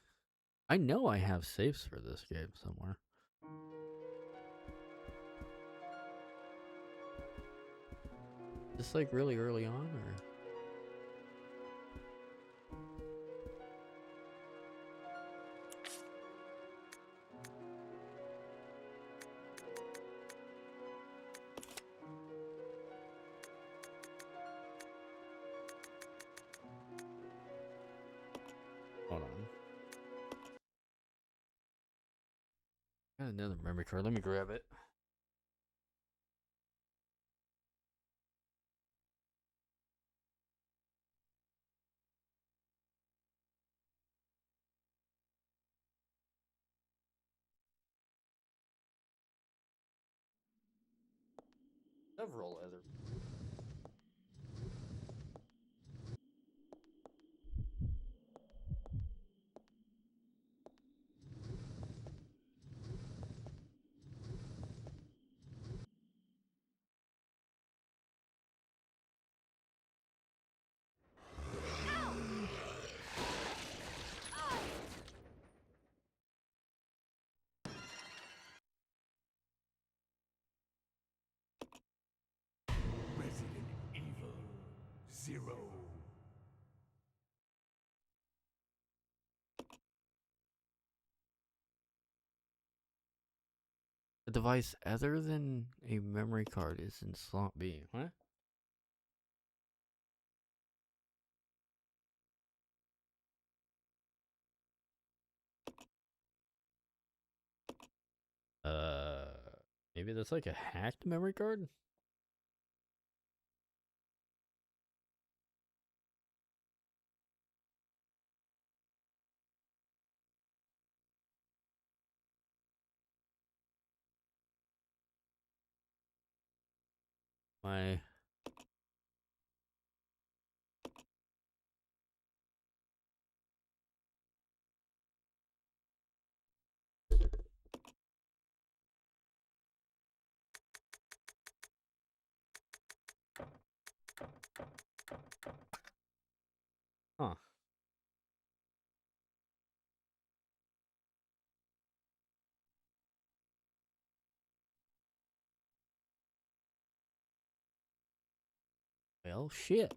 Speaker 1: I know I have saves for this game somewhere. Just like really early on, or hold on. Got another memory card. Let me grab it. Several other.
Speaker 6: Resident Evil 0.
Speaker 1: A device other than a memory card is in slot B. What? Uh, maybe that's like a hacked memory card? My huh. Well, shit.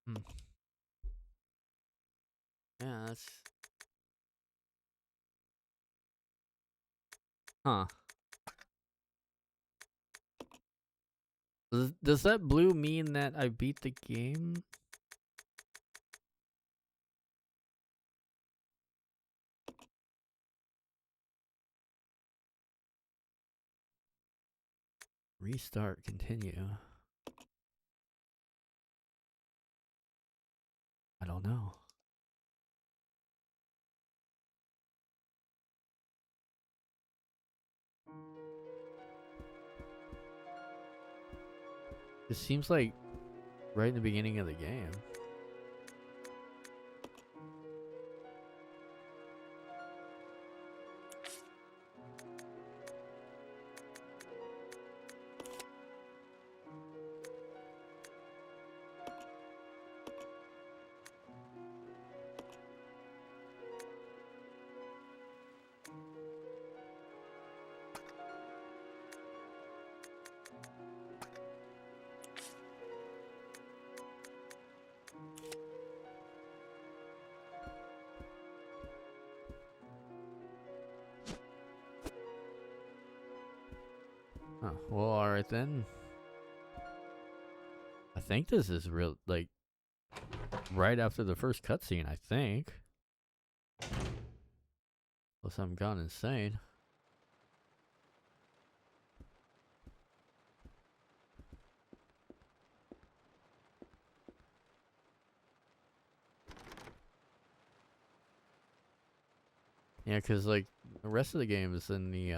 Speaker 1: Hmm. Yeah, that's... Huh. Does that blue mean that I beat the game? Restart, continue. I don't know. It seems like right in the beginning of the game. Huh. Well, alright then. I think this is real, like, right after the first cutscene, I think. Unless I'm gone insane. Yeah, because, like, the rest of the game is in the,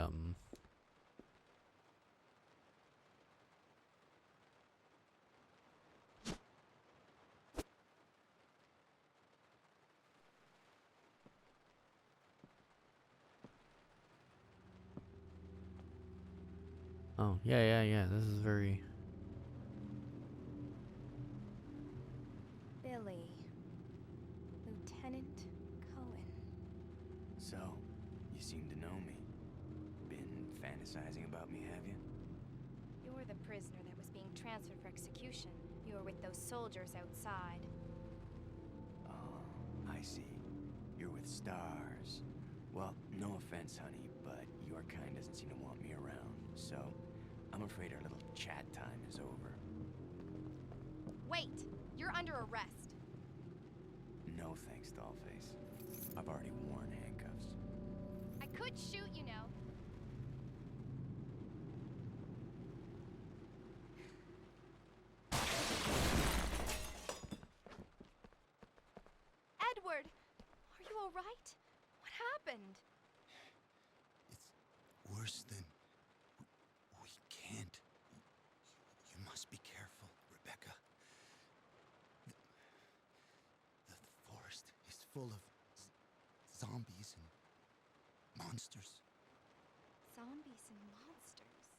Speaker 1: Oh, yeah. This is very...
Speaker 2: Billy. Lieutenant Cohen.
Speaker 7: So, you seem to know me. Been fantasizing about me, have you?
Speaker 2: You're the prisoner that was being transferred for execution. You were with those soldiers outside.
Speaker 7: Oh, I see. You're with stars. Well, no offense, honey, but your kind doesn't seem to want me around. So, I'm afraid our little chat time is over.
Speaker 2: Wait! You're under arrest.
Speaker 7: No thanks, Dollface. I've already worn handcuffs.
Speaker 2: I could shoot, you know. Edward! Are you alright? What happened?
Speaker 8: It's worse than... We can't. You must be careful, Rebecca. The forest is full of zombies and monsters.
Speaker 2: Zombies and monsters.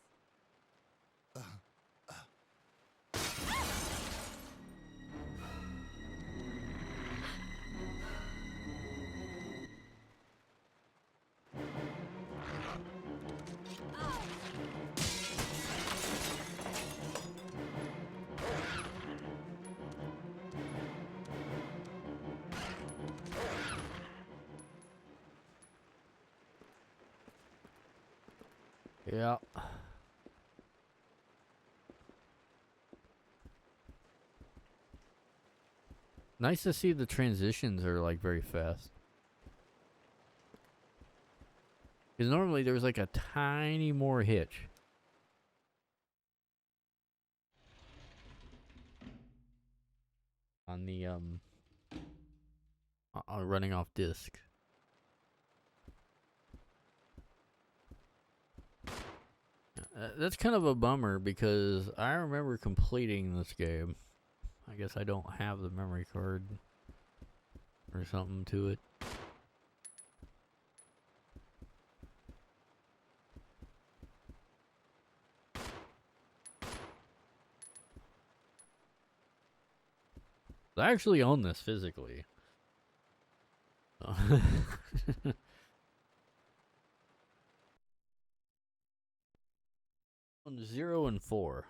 Speaker 1: Yeah. Nice to see the transitions are, like, very fast. Because normally there's, like, a tiny more hitch. On the, running off disc. That's kind of a bummer because I remember completing this game. I guess I don't have the memory card. or something to it. I actually own this physically. On 0 and 4.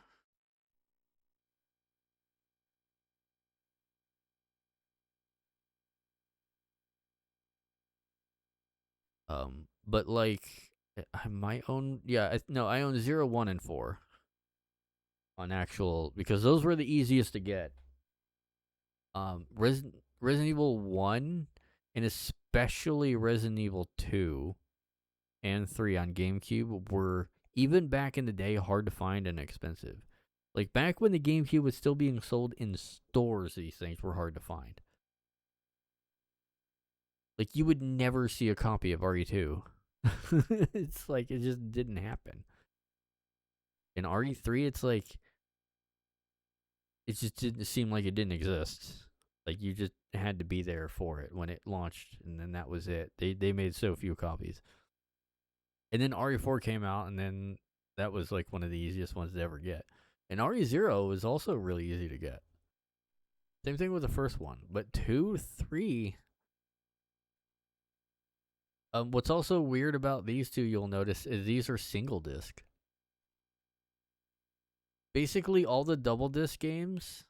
Speaker 1: But like, I might own, yeah, no, I own 0, 1, and 4 on actual, because those were the easiest to get. Resident Evil 1 and especially Resident Evil 2 and 3 on GameCube were, even back in the day, hard to find and expensive. Like, back when the GameCube was still being sold in stores, these things were hard to find. Like, you would never see a copy of RE2. It's like, it just didn't happen. In RE3, it's like, it just didn't seem like it didn't exist. Like, you just had to be there for it when it launched, and then that was it. They made so few copies. And then RE4 came out, and then that was like one of the easiest ones to ever get. And RE0 was also really easy to get. Same thing with the first one. But 2, 3... what's also weird about these two, you'll notice, is these are single disc. Basically, all the double disc games...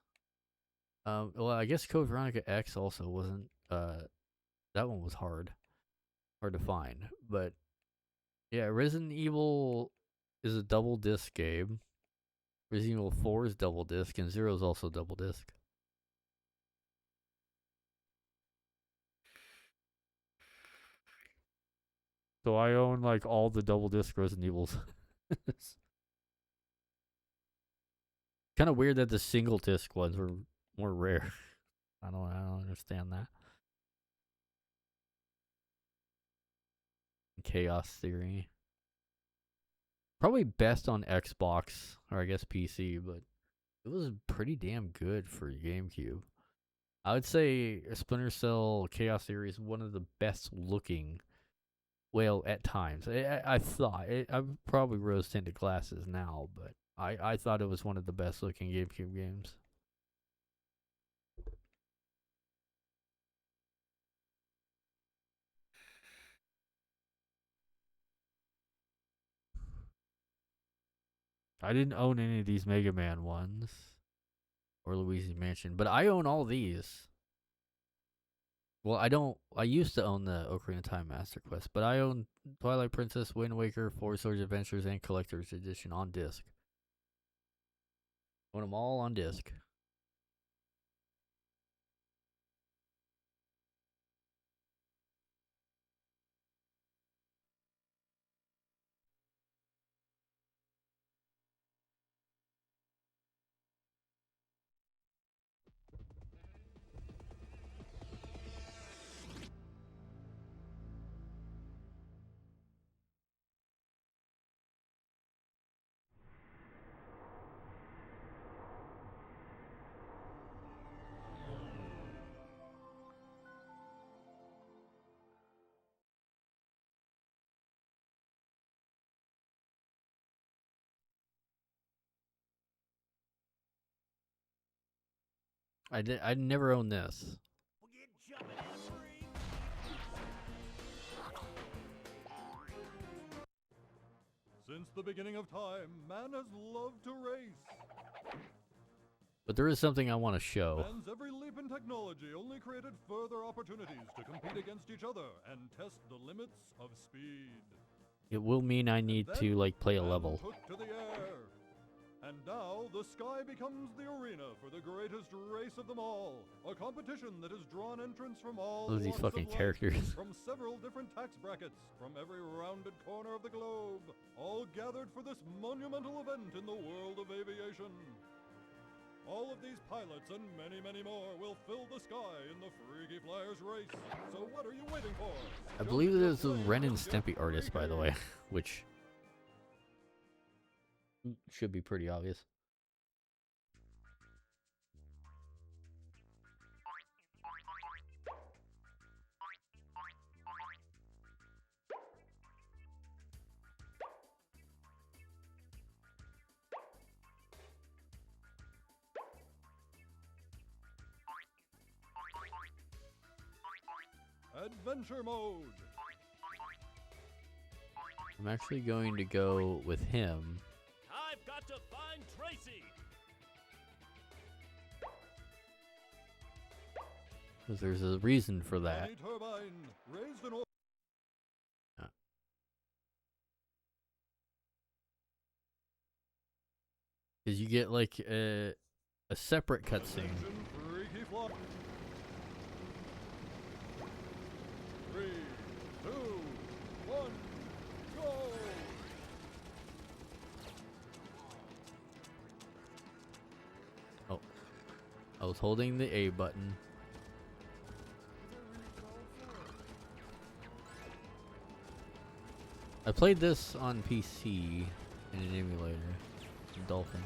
Speaker 1: well, I guess Code Veronica X also wasn't... that one was hard to find. But, yeah, Resident Evil is a double disc game. Resident Evil 4 is double disc, and 0 is also double disc. So I own, like, all the double disc Resident Evils. Kind of weird that the single disc ones were more rare. I don't understand that. Chaos Theory. Probably best on Xbox, or I guess PC, but it was pretty damn good for GameCube. I would say Splinter Cell Chaos Theory is one of the best looking, well, at times. I thought, I probably rose tinted glasses now, but I thought it was one of the best looking GameCube games. I didn't own any of these Mega Man ones or Luigi's Mansion, but I own all these. Well, I used to own the Ocarina of Time Master Quest, but I own Twilight Princess, Wind Waker, Four Swords Adventures, and Collector's Edition on disc. Own them all on disc. I never owned this.
Speaker 9: Since the beginning of time, man has loved to race.
Speaker 1: But there is something I want to show.
Speaker 9: Man's every leap in technology only created further opportunities to compete against each other and test the limits of speed.
Speaker 1: It will mean I need to, like, play a level.
Speaker 9: Took to the air. And now, the sky becomes the arena for the greatest race of them all. A competition that has drawn entrants from all
Speaker 1: Those these
Speaker 9: walks
Speaker 1: fucking
Speaker 9: of life,
Speaker 1: characters.
Speaker 9: from several different tax brackets, from every rounded corner of the globe, all gathered for this monumental event in the world of aviation. All of these pilots and many, many more will fill the sky in the Freaky Flyers race. So what are you waiting for?
Speaker 1: I believe it is a Ren and Stimpy artist, by the way, which should be pretty obvious.
Speaker 9: Adventure mode.
Speaker 1: I'm actually going to go with him.
Speaker 10: I've got to find Tracy.
Speaker 1: Because there's a reason for that.
Speaker 9: Johnny Turbine, raised in
Speaker 1: Because you get like a separate cutscene.
Speaker 9: Attention, freaky flock. 3, 2, 1, go!
Speaker 1: Oh, I was holding the A button. I played this on PC in an emulator, Dolphin,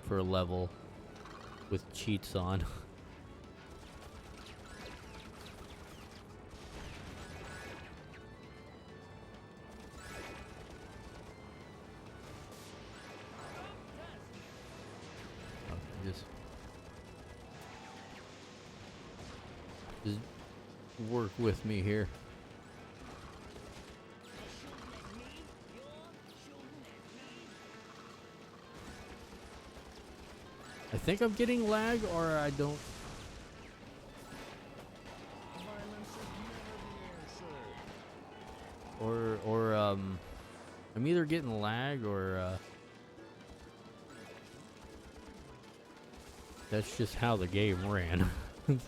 Speaker 1: for a level with cheats on. Just work with me here. I think I'm getting lag, or I don't. Or I'm either getting lag or that's just how the game ran.
Speaker 9: You've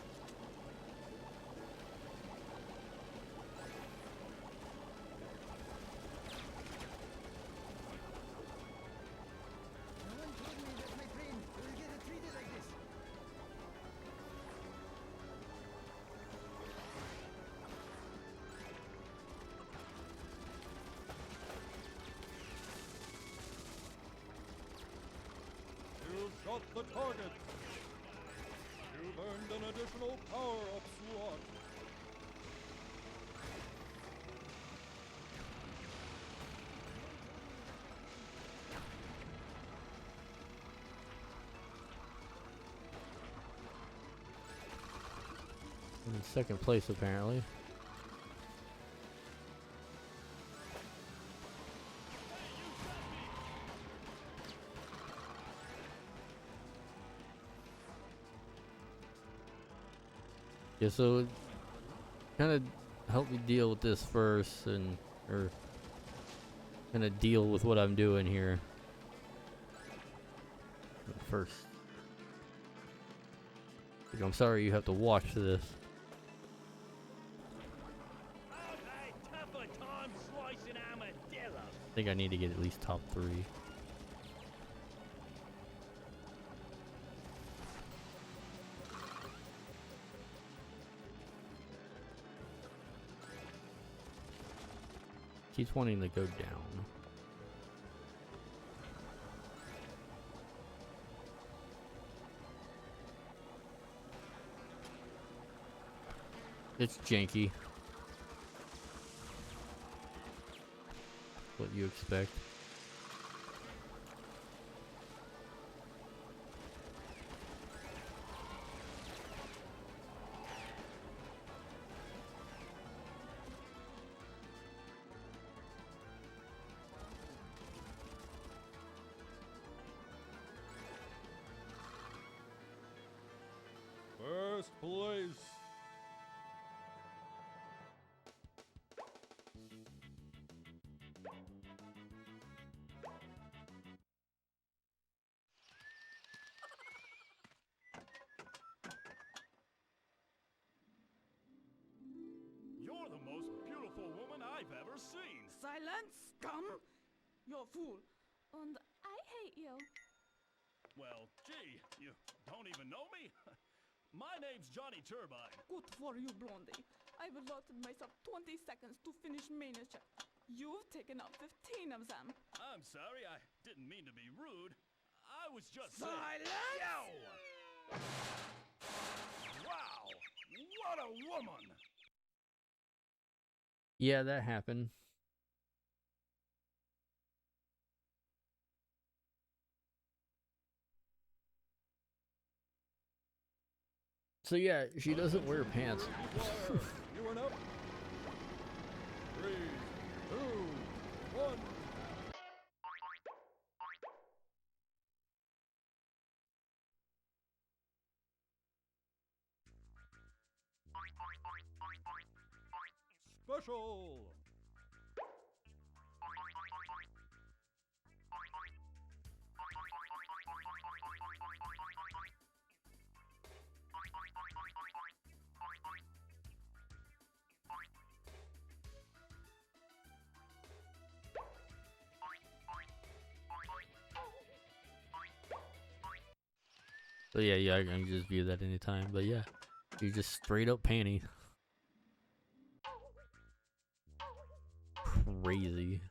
Speaker 9: shot the target. You've earned an additional power-up slot.
Speaker 1: I'm in second place, apparently. Yeah, so kind of help me deal with this first, or kind of deal with what I'm doing here first. Like, I'm sorry you have to watch this.
Speaker 10: Okay, tougher time slicing armadillo.
Speaker 1: I think I need to get at least top 3. Keeps wanting to go down. It's janky. What you expect.
Speaker 9: First place.
Speaker 10: You're the most beautiful woman I've ever seen.
Speaker 11: Silence, scum! You're a fool. And I hate you.
Speaker 10: Well, gee, you don't even know me? My name's Johnny Turbine.
Speaker 11: Good for you, Blondie. I've allotted myself 20 seconds to finish miniature. You've taken up 15 of them.
Speaker 10: I'm sorry, I didn't mean to be rude. I was just
Speaker 11: Silence!
Speaker 10: Yo! Wow! What a woman!
Speaker 1: Yeah, that happened. So yeah, she doesn't wear pants.
Speaker 9: You are up. 3, 2, 1. Special.
Speaker 1: So yeah, I can just view that anytime. But yeah, you just straight up panty. Crazy.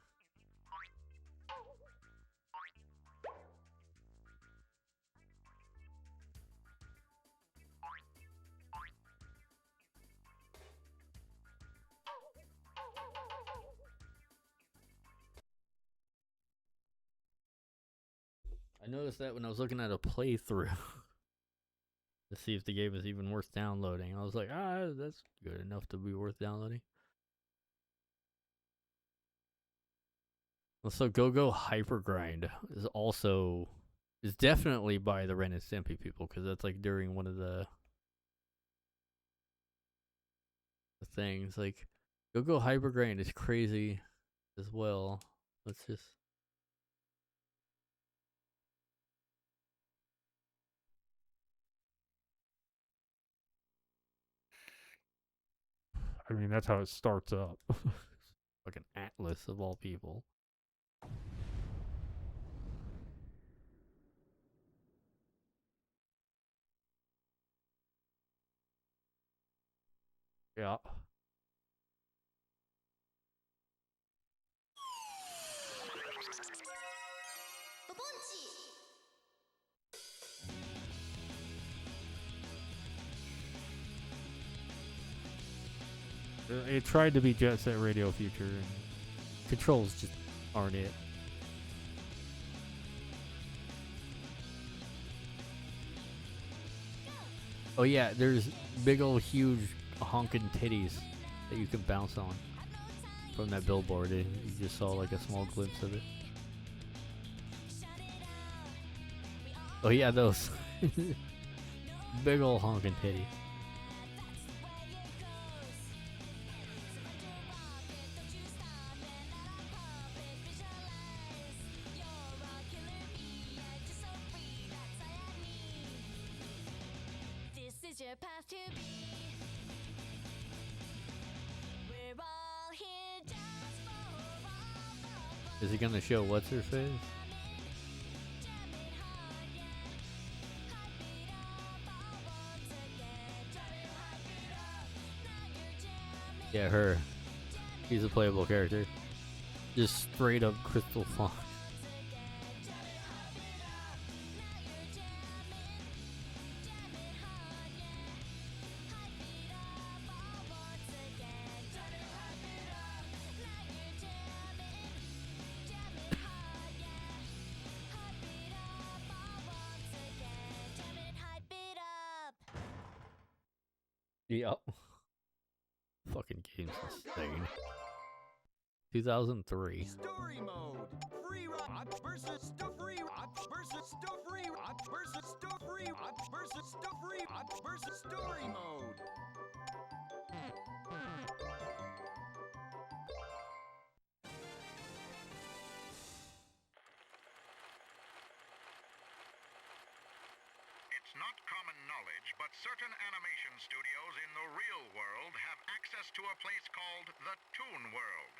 Speaker 1: I noticed that when I was looking at a playthrough to see if the game is even worth downloading. I was like, that's good enough to be worth downloading. Also, Go Hyper Grind is definitely by the Ren and Stimpy people, because that's like during one of the things. Like, Go Hyper Grind is crazy as well. Let's just.
Speaker 12: I mean, that's how it starts up.
Speaker 1: Like an atlas of all people.
Speaker 12: Yeah. It tried to be Jet Set Radio Future, and
Speaker 1: controls just aren't it. Oh yeah, there's big old huge honking titties that you can bounce on from that billboard. You just saw like a small glimpse of it. Oh yeah, those big old honking titties.
Speaker 13: Your path to be. We're all here just for
Speaker 1: Is he gonna show what's her face? Yeah, her. She's a playable character. Just straight up Crystal Fox. Yep. Fucking game's insane. 2003.
Speaker 14: Story mode. Free rock versus stuff free rock versus stuff free rock versus stuff free rock versus stuff free rock versus story mode.
Speaker 15: It's not common knowledge, but certain animation studios in the real world have access to a place called the Toon World.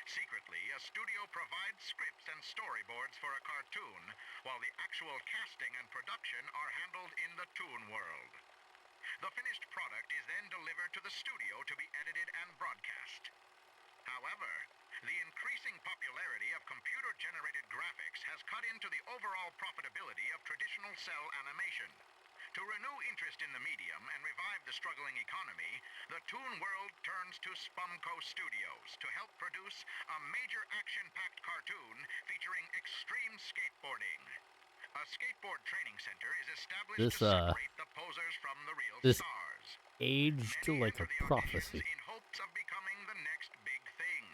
Speaker 15: Secretly, a studio provides scripts and storyboards for a cartoon, while the actual casting and production are handled in the Toon World. The finished product is then delivered to the studio to be edited and broadcast. However, the increasing popularity of computer-generated graphics has cut into the overall profitability of traditional cell animation. To renew interest in the medium and revive the struggling economy, the Toon World turns to Spumco Studios to help produce a major action-packed cartoon featuring extreme skateboarding. A skateboard training center is established to separate the posers from the real stars.
Speaker 1: aged like a prophecy.
Speaker 15: in hopes of becoming the next big thing.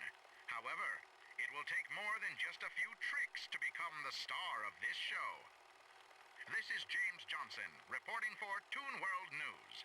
Speaker 15: However, it will take more than just a few tricks to become the star of this show. This is James Johnson, reporting for Toon World News.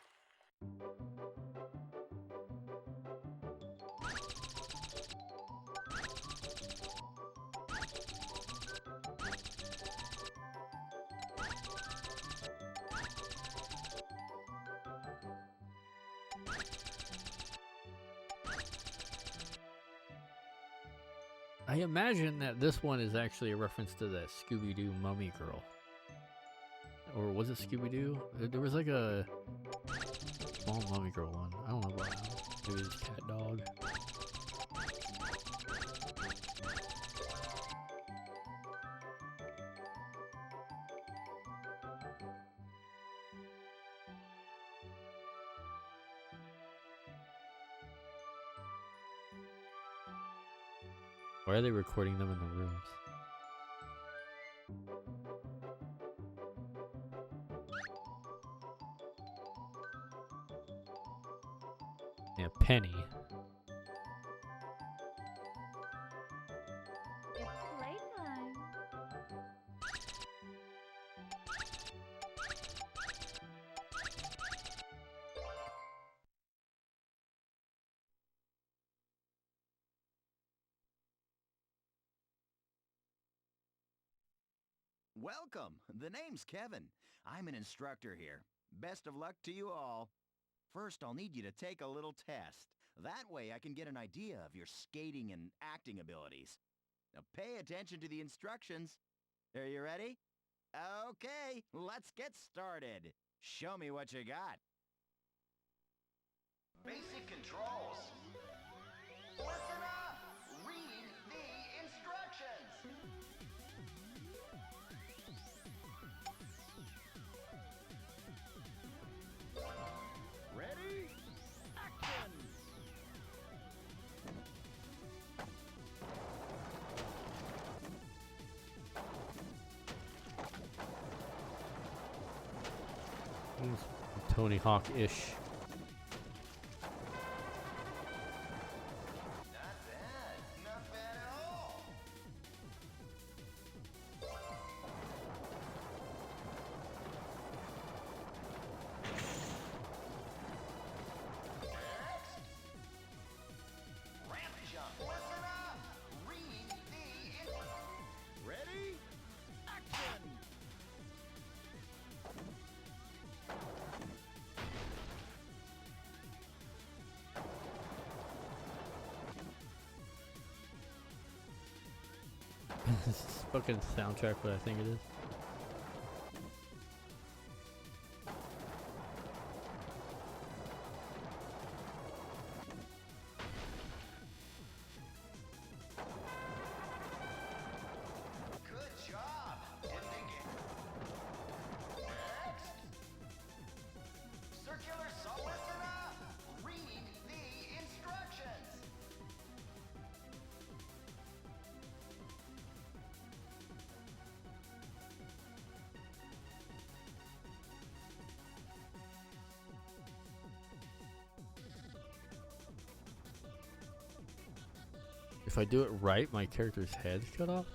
Speaker 1: I imagine that this one is actually a reference to that Scooby-Doo Mummy Girl. Or was it Scooby-Doo? There was like a small Mummy Girl one. I don't know about maybe it was Cat Dog. Why are they recording them in the rooms? Yeah, Penny.
Speaker 16: It's playtime.
Speaker 14: Welcome. The name's Kevin. I'm an instructor here. Best of luck to you all. First, I'll need you to take a little test. That way I can get an idea of your skating and acting abilities. Now pay attention to the instructions. Are you ready? Okay, let's get started. Show me what you got. Basic controls. Listen up! Read the instructions! Ready? Action!
Speaker 1: Tony Hawk-ish. This is fucking soundtrack, what I think it is.
Speaker 14: Good job! Didn't get... Next! Circular saw. Listen up! Read the instructions!
Speaker 1: If I do it right, my character's head's cut off?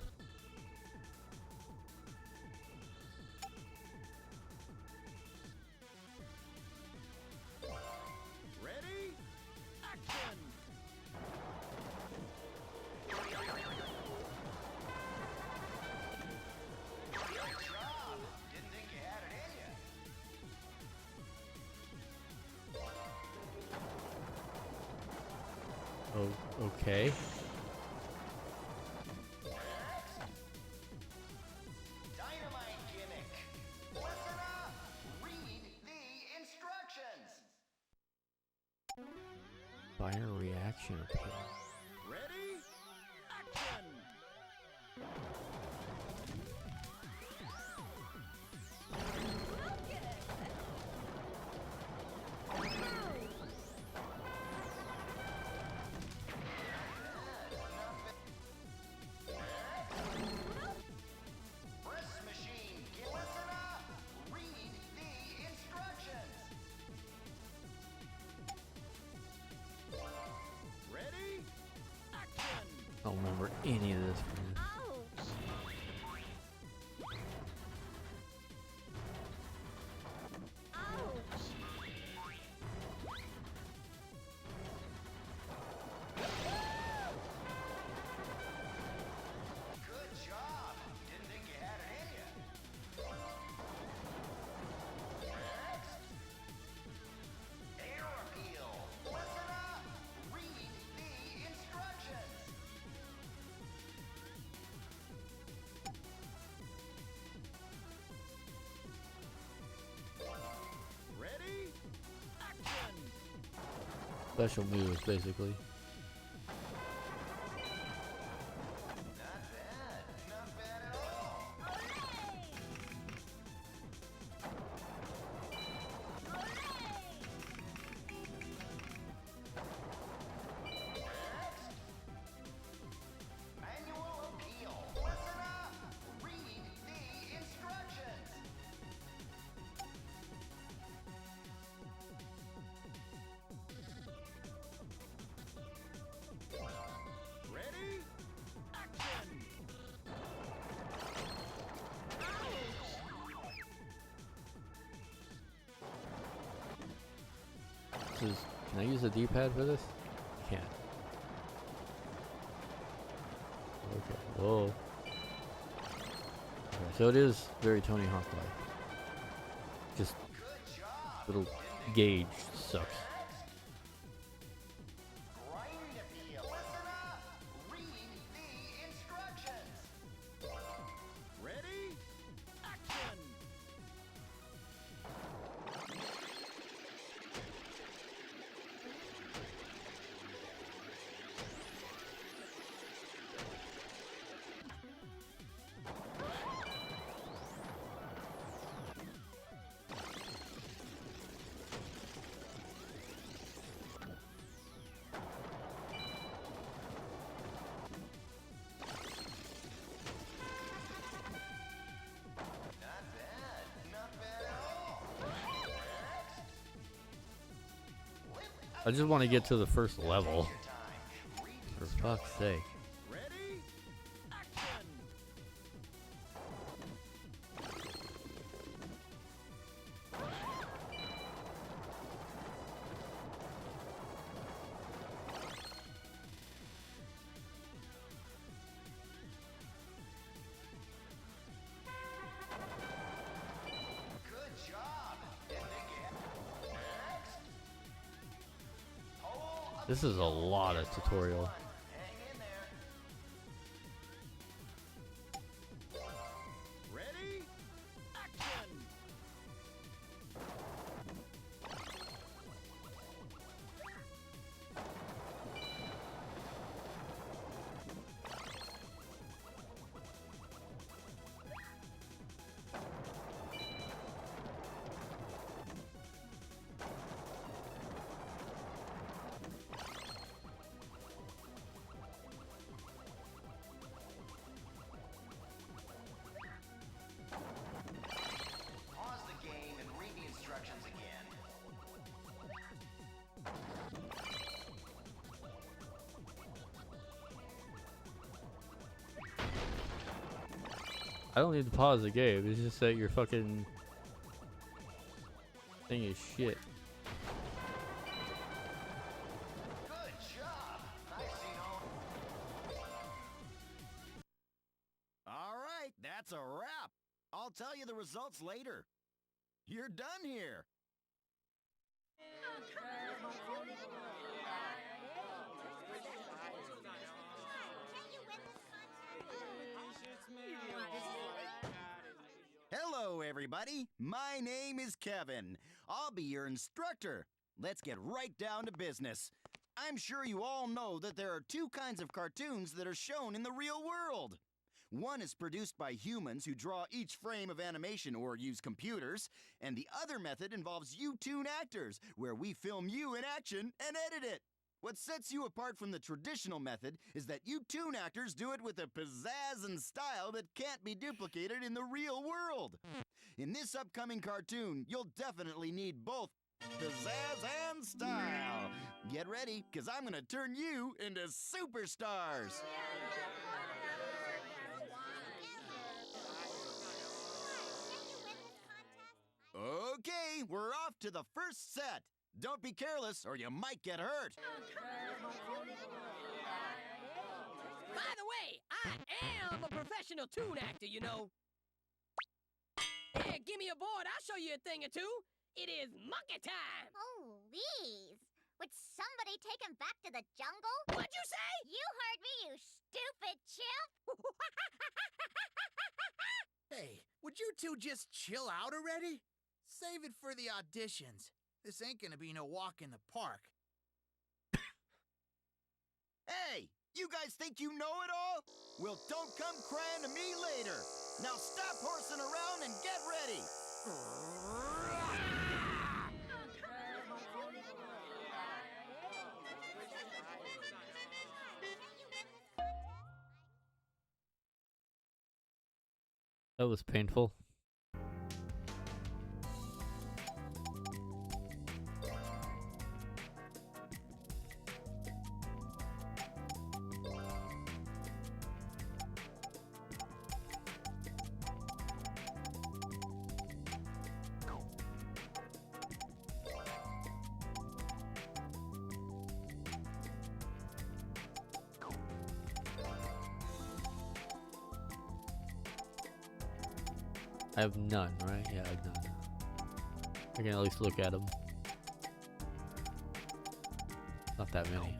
Speaker 14: Ready? Action! Good job! Didn't think you had it in you.
Speaker 1: Oh, okay.
Speaker 14: Dynamite gimmick. Listen up. Read the instructions.
Speaker 1: Binary reaction appeal.
Speaker 14: Ready? Action. Press machine. Listen up. Read the instructions.
Speaker 1: special moves, basically. Can I use the D-pad for this? I can't. Okay. Whoa. Okay, so it is very Tony Hawk-like. Just little gauge sucks. I just want to get to the first level. For fuck's sake. This is a lot of tutorial. I don't need to pause the game, it's just that your fucking thing is shit.
Speaker 14: Alright, that's a wrap. I'll tell you the results later. You're done here. Hello, everybody. My name is Kevin. I'll be your instructor. Let's get right down to business. I'm sure you all know that there are two kinds of cartoons that are shown in the real world. One is produced by humans who draw each frame of animation or use computers, and the other method involves you-tune actors, where we film you in action and edit it. What sets you apart from the traditional method is that you-tune actors do it with a pizzazz and style that can't be duplicated in the real world. In this upcoming cartoon, you'll definitely need both pizzazz and style. Get ready, because I'm going to turn you into superstars. Okay, we're off to the first set. Don't be careless or you might get hurt.
Speaker 5: By the way, I am a professional tune actor, you know. Here, give me a board. I'll show you a thing or two. It is monkey time.
Speaker 17: Oh, Louise. Would somebody take him back to the jungle?
Speaker 5: What'd you say?
Speaker 17: You heard me, you stupid chimp.
Speaker 18: Hey, would you two just chill out already? Save it for the auditions. This ain't gonna be no walk in the park.
Speaker 14: Hey, you guys think you know it all? Well, don't come crying to me later. Now stop horsing around and get ready.
Speaker 1: That was painful. I have none, right? Yeah, I have none. I can at least look at them. Not that many.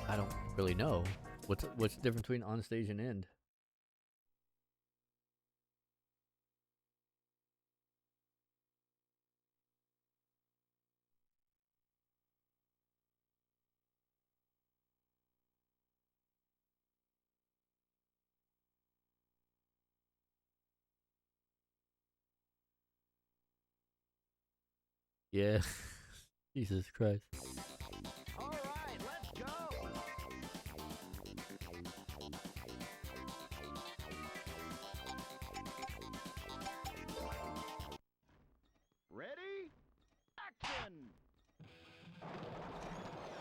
Speaker 1: I don't really know. What's the difference between on stage and end? Yeah. Jesus Christ.
Speaker 14: All right, let's go. Ready? Action!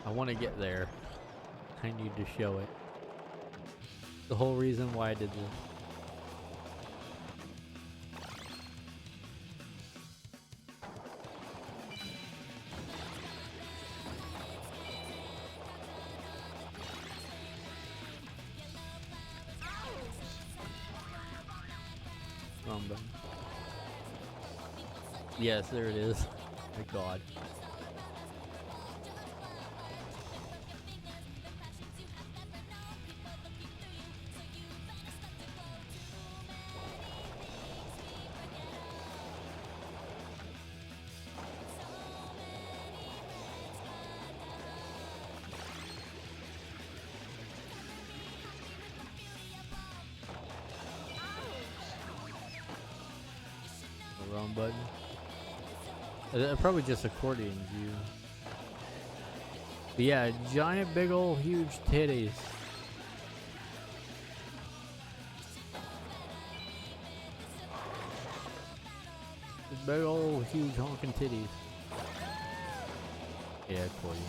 Speaker 1: I want to get there. I need to show it. The whole reason why I did this. Wrong button. Yes, there it is. My God. The wrong button. Probably just accordion view. But yeah, giant, big ol' huge titties. Big ol' huge honking titties. Yeah, accordion.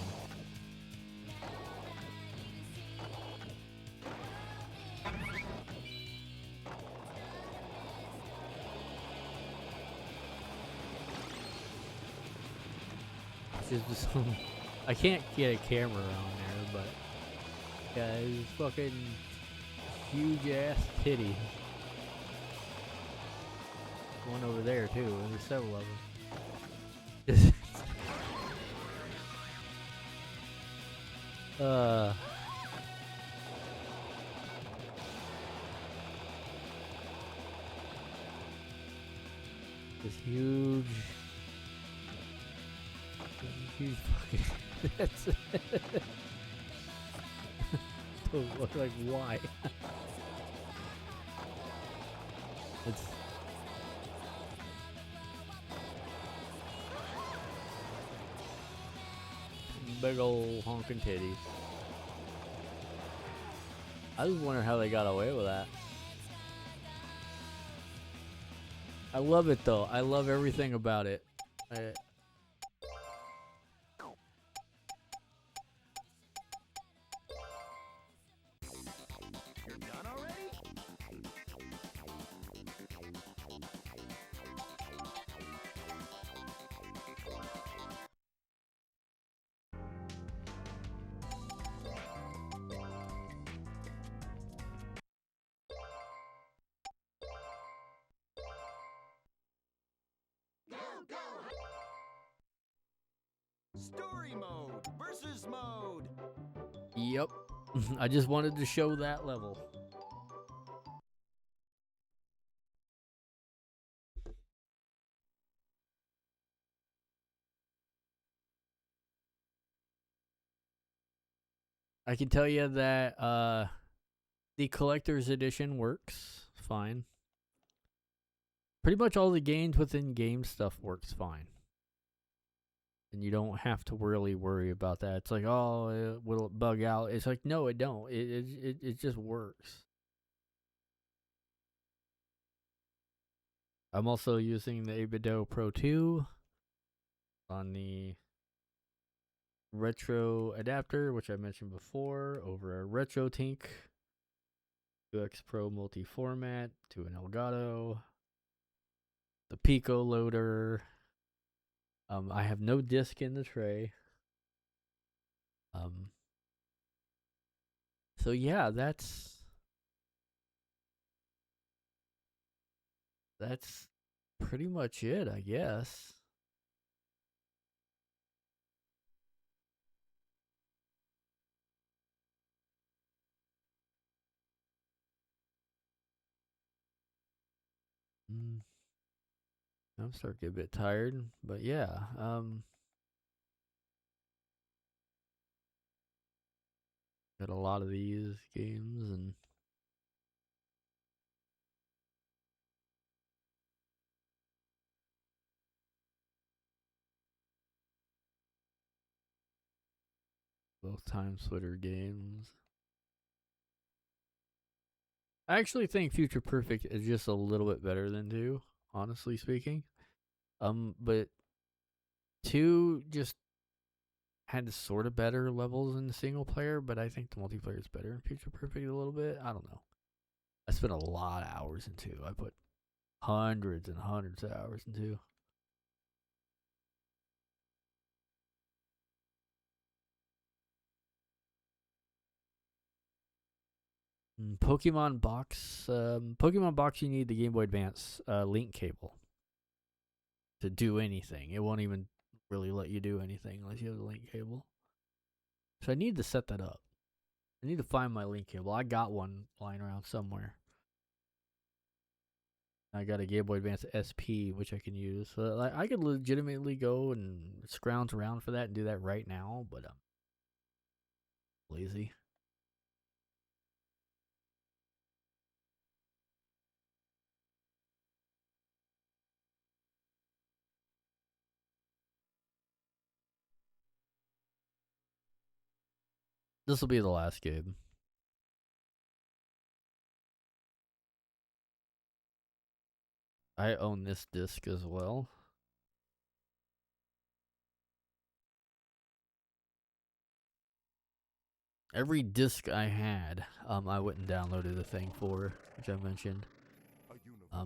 Speaker 1: Just I can't get a camera on there, but yeah, it's fucking huge ass titty. One over there too. There's several of them. This huge. Huge fucking. That's it. Like why? It's. Big old honking titties. I just wonder how they got away with that. I love it though. I love everything about it.
Speaker 14: You're done already? Story mode versus mode.
Speaker 1: Yep. I just wanted to show that level. I can tell you that the collector's edition works fine. Pretty much all the games within game stuff works fine. And you don't have to really worry about that. It's like, oh, will it bug out? It's like, no, it don't. It just works. I'm also using the bitdo Pro 2 on the retro adapter, which I mentioned before, over a RetroTink 2X Pro multi-format to an Elgato, the Picoloader. I have no disc in the tray. So yeah, that's pretty much it, I guess. I'm starting to get a bit tired, but yeah, got a lot of these games and both time splitter games. I actually think Future Perfect is just a little bit better than 2, honestly speaking. But 2 just had sort of better levels in the single player, but I think the multiplayer is better in Future Perfect a little bit. I don't know. I spent a lot of hours in 2. I put hundreds and hundreds of hours in 2. Pokemon Box. Pokemon Box, you need the Game Boy Advance link cable to do anything. It won't even really let you do anything unless you have the link cable. So I need to set that up. I need to find my link cable. I got one lying around somewhere. I got a Game Boy Advance SP, which I can use. So like, I could legitimately go and scrounge around for that and do that right now, but I'm lazy. This will be the last game. I own this disc as well. Every disc I had, I went and downloaded the thing for, which I mentioned.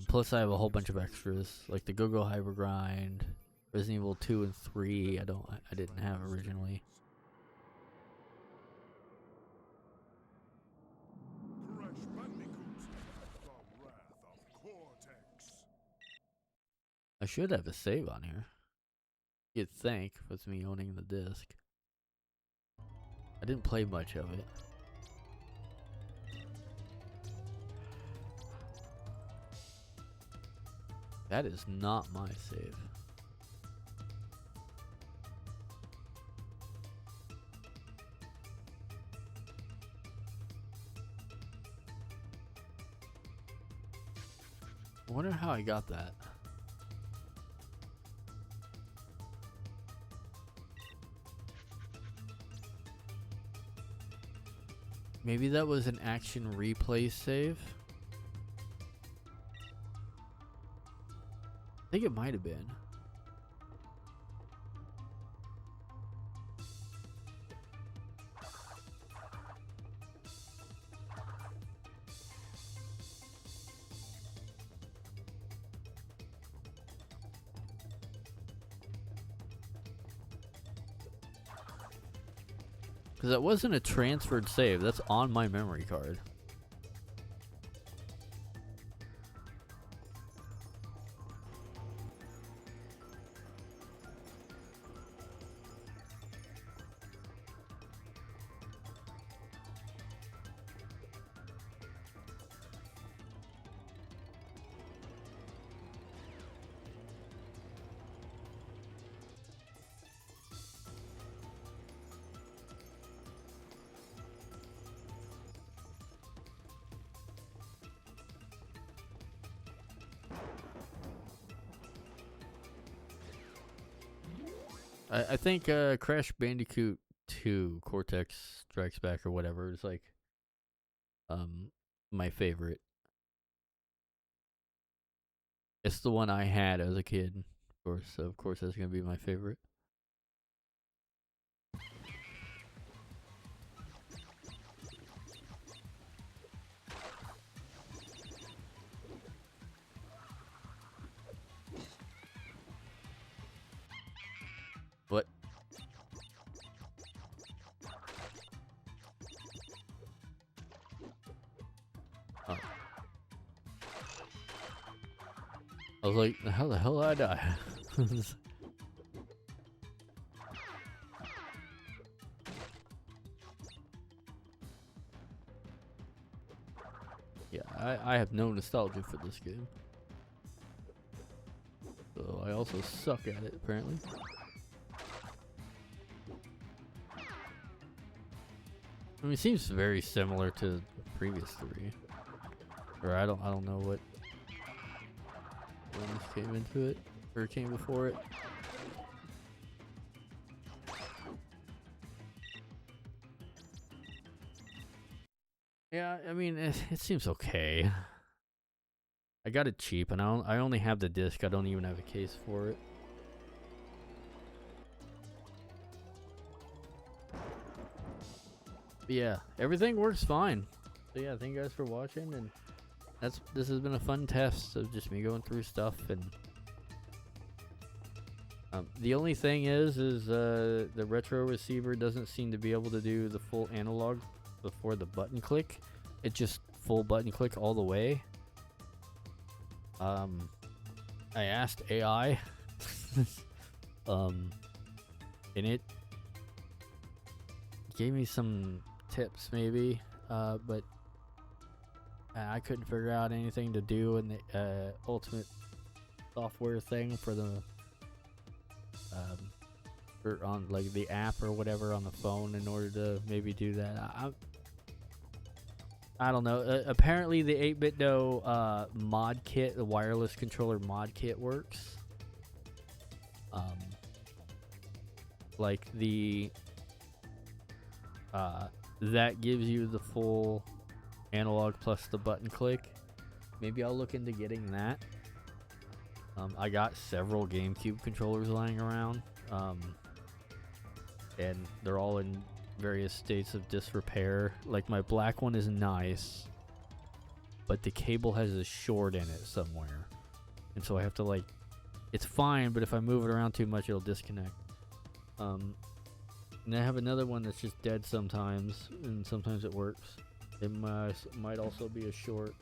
Speaker 1: Plus I have a whole bunch of extras, like the Go-Go Hyper Grind, Resident Evil 2 and 3. I didn't have originally. I should have a save on here. You'd think, with me owning the disc. I didn't play much of it. That is not my save. I wonder how I got that. Maybe that was an action replay save? I think it might have been. Because that wasn't a transferred save. That's on my memory card. I think Crash Bandicoot 2 Cortex Strikes Back or whatever is like my favorite. It's the one I had as a kid, of course. So of course that's gonna be my favorite. What? Oh. I was like, how the hell did I die? Yeah, I have no nostalgia for this game. So I also suck at it, apparently. I mean, it seems very similar to the previous 3. Or I don't know what ones came into it or came before it. Yeah, I mean, it seems okay. I got it cheap, and I only have the disc. I don't even have a case for it. But yeah, everything works fine. So yeah, thank you guys for watching, and this has been a fun test of just me going through stuff. And the only thing is the retro receiver doesn't seem to be able to do the full analog before the button click. It just full button click all the way. I asked AI, and it gave me some tips maybe, but I couldn't figure out anything to do in the ultimate software thing for the or on like the app or whatever on the phone in order to maybe do that. I don't know. Apparently the 8bitdo mod kit, the wireless controller mod kit works. Like the that gives you the full analog plus the button click. Maybe I'll look into getting that. I got several GameCube controllers lying around, and they're all in various states of disrepair. Like my black one is nice, but the cable has a short in it somewhere, and so I have to like, it's fine, but if I move it around too much it'll disconnect. And I have another one that's just dead sometimes, and sometimes it works. It might also be a short.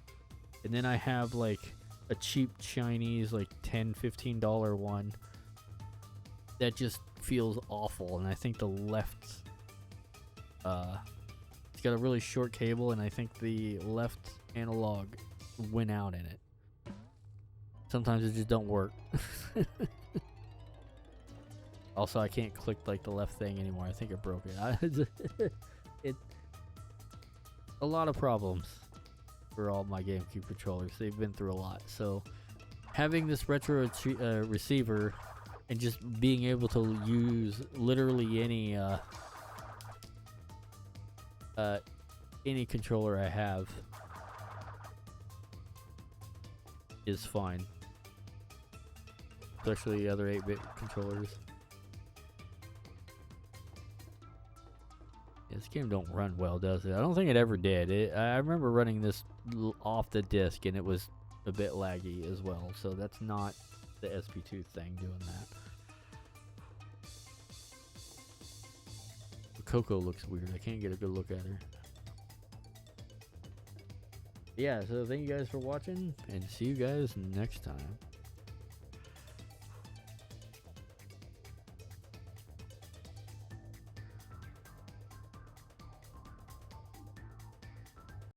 Speaker 1: And then I have like a cheap Chinese like $10-15 one that just feels awful, and I think the left it's got a really short cable, and I think the left analog went out in it. Sometimes it just don't work. Also, I can't click like the left thing anymore. I think it broke it. It a lot of problems for all my GameCube controllers. They've been through a lot. So having this retro receiver and just being able to use literally any controller I have is fine. Especially the other 8-bit controllers. This game don't run well, does it? I don't think it ever did. I remember running this off the disc, and it was a bit laggy as well. So that's not the SP2 thing doing that. Coco looks weird. I can't get a good look at her. Yeah, so thank you guys for watching, and see you guys next time.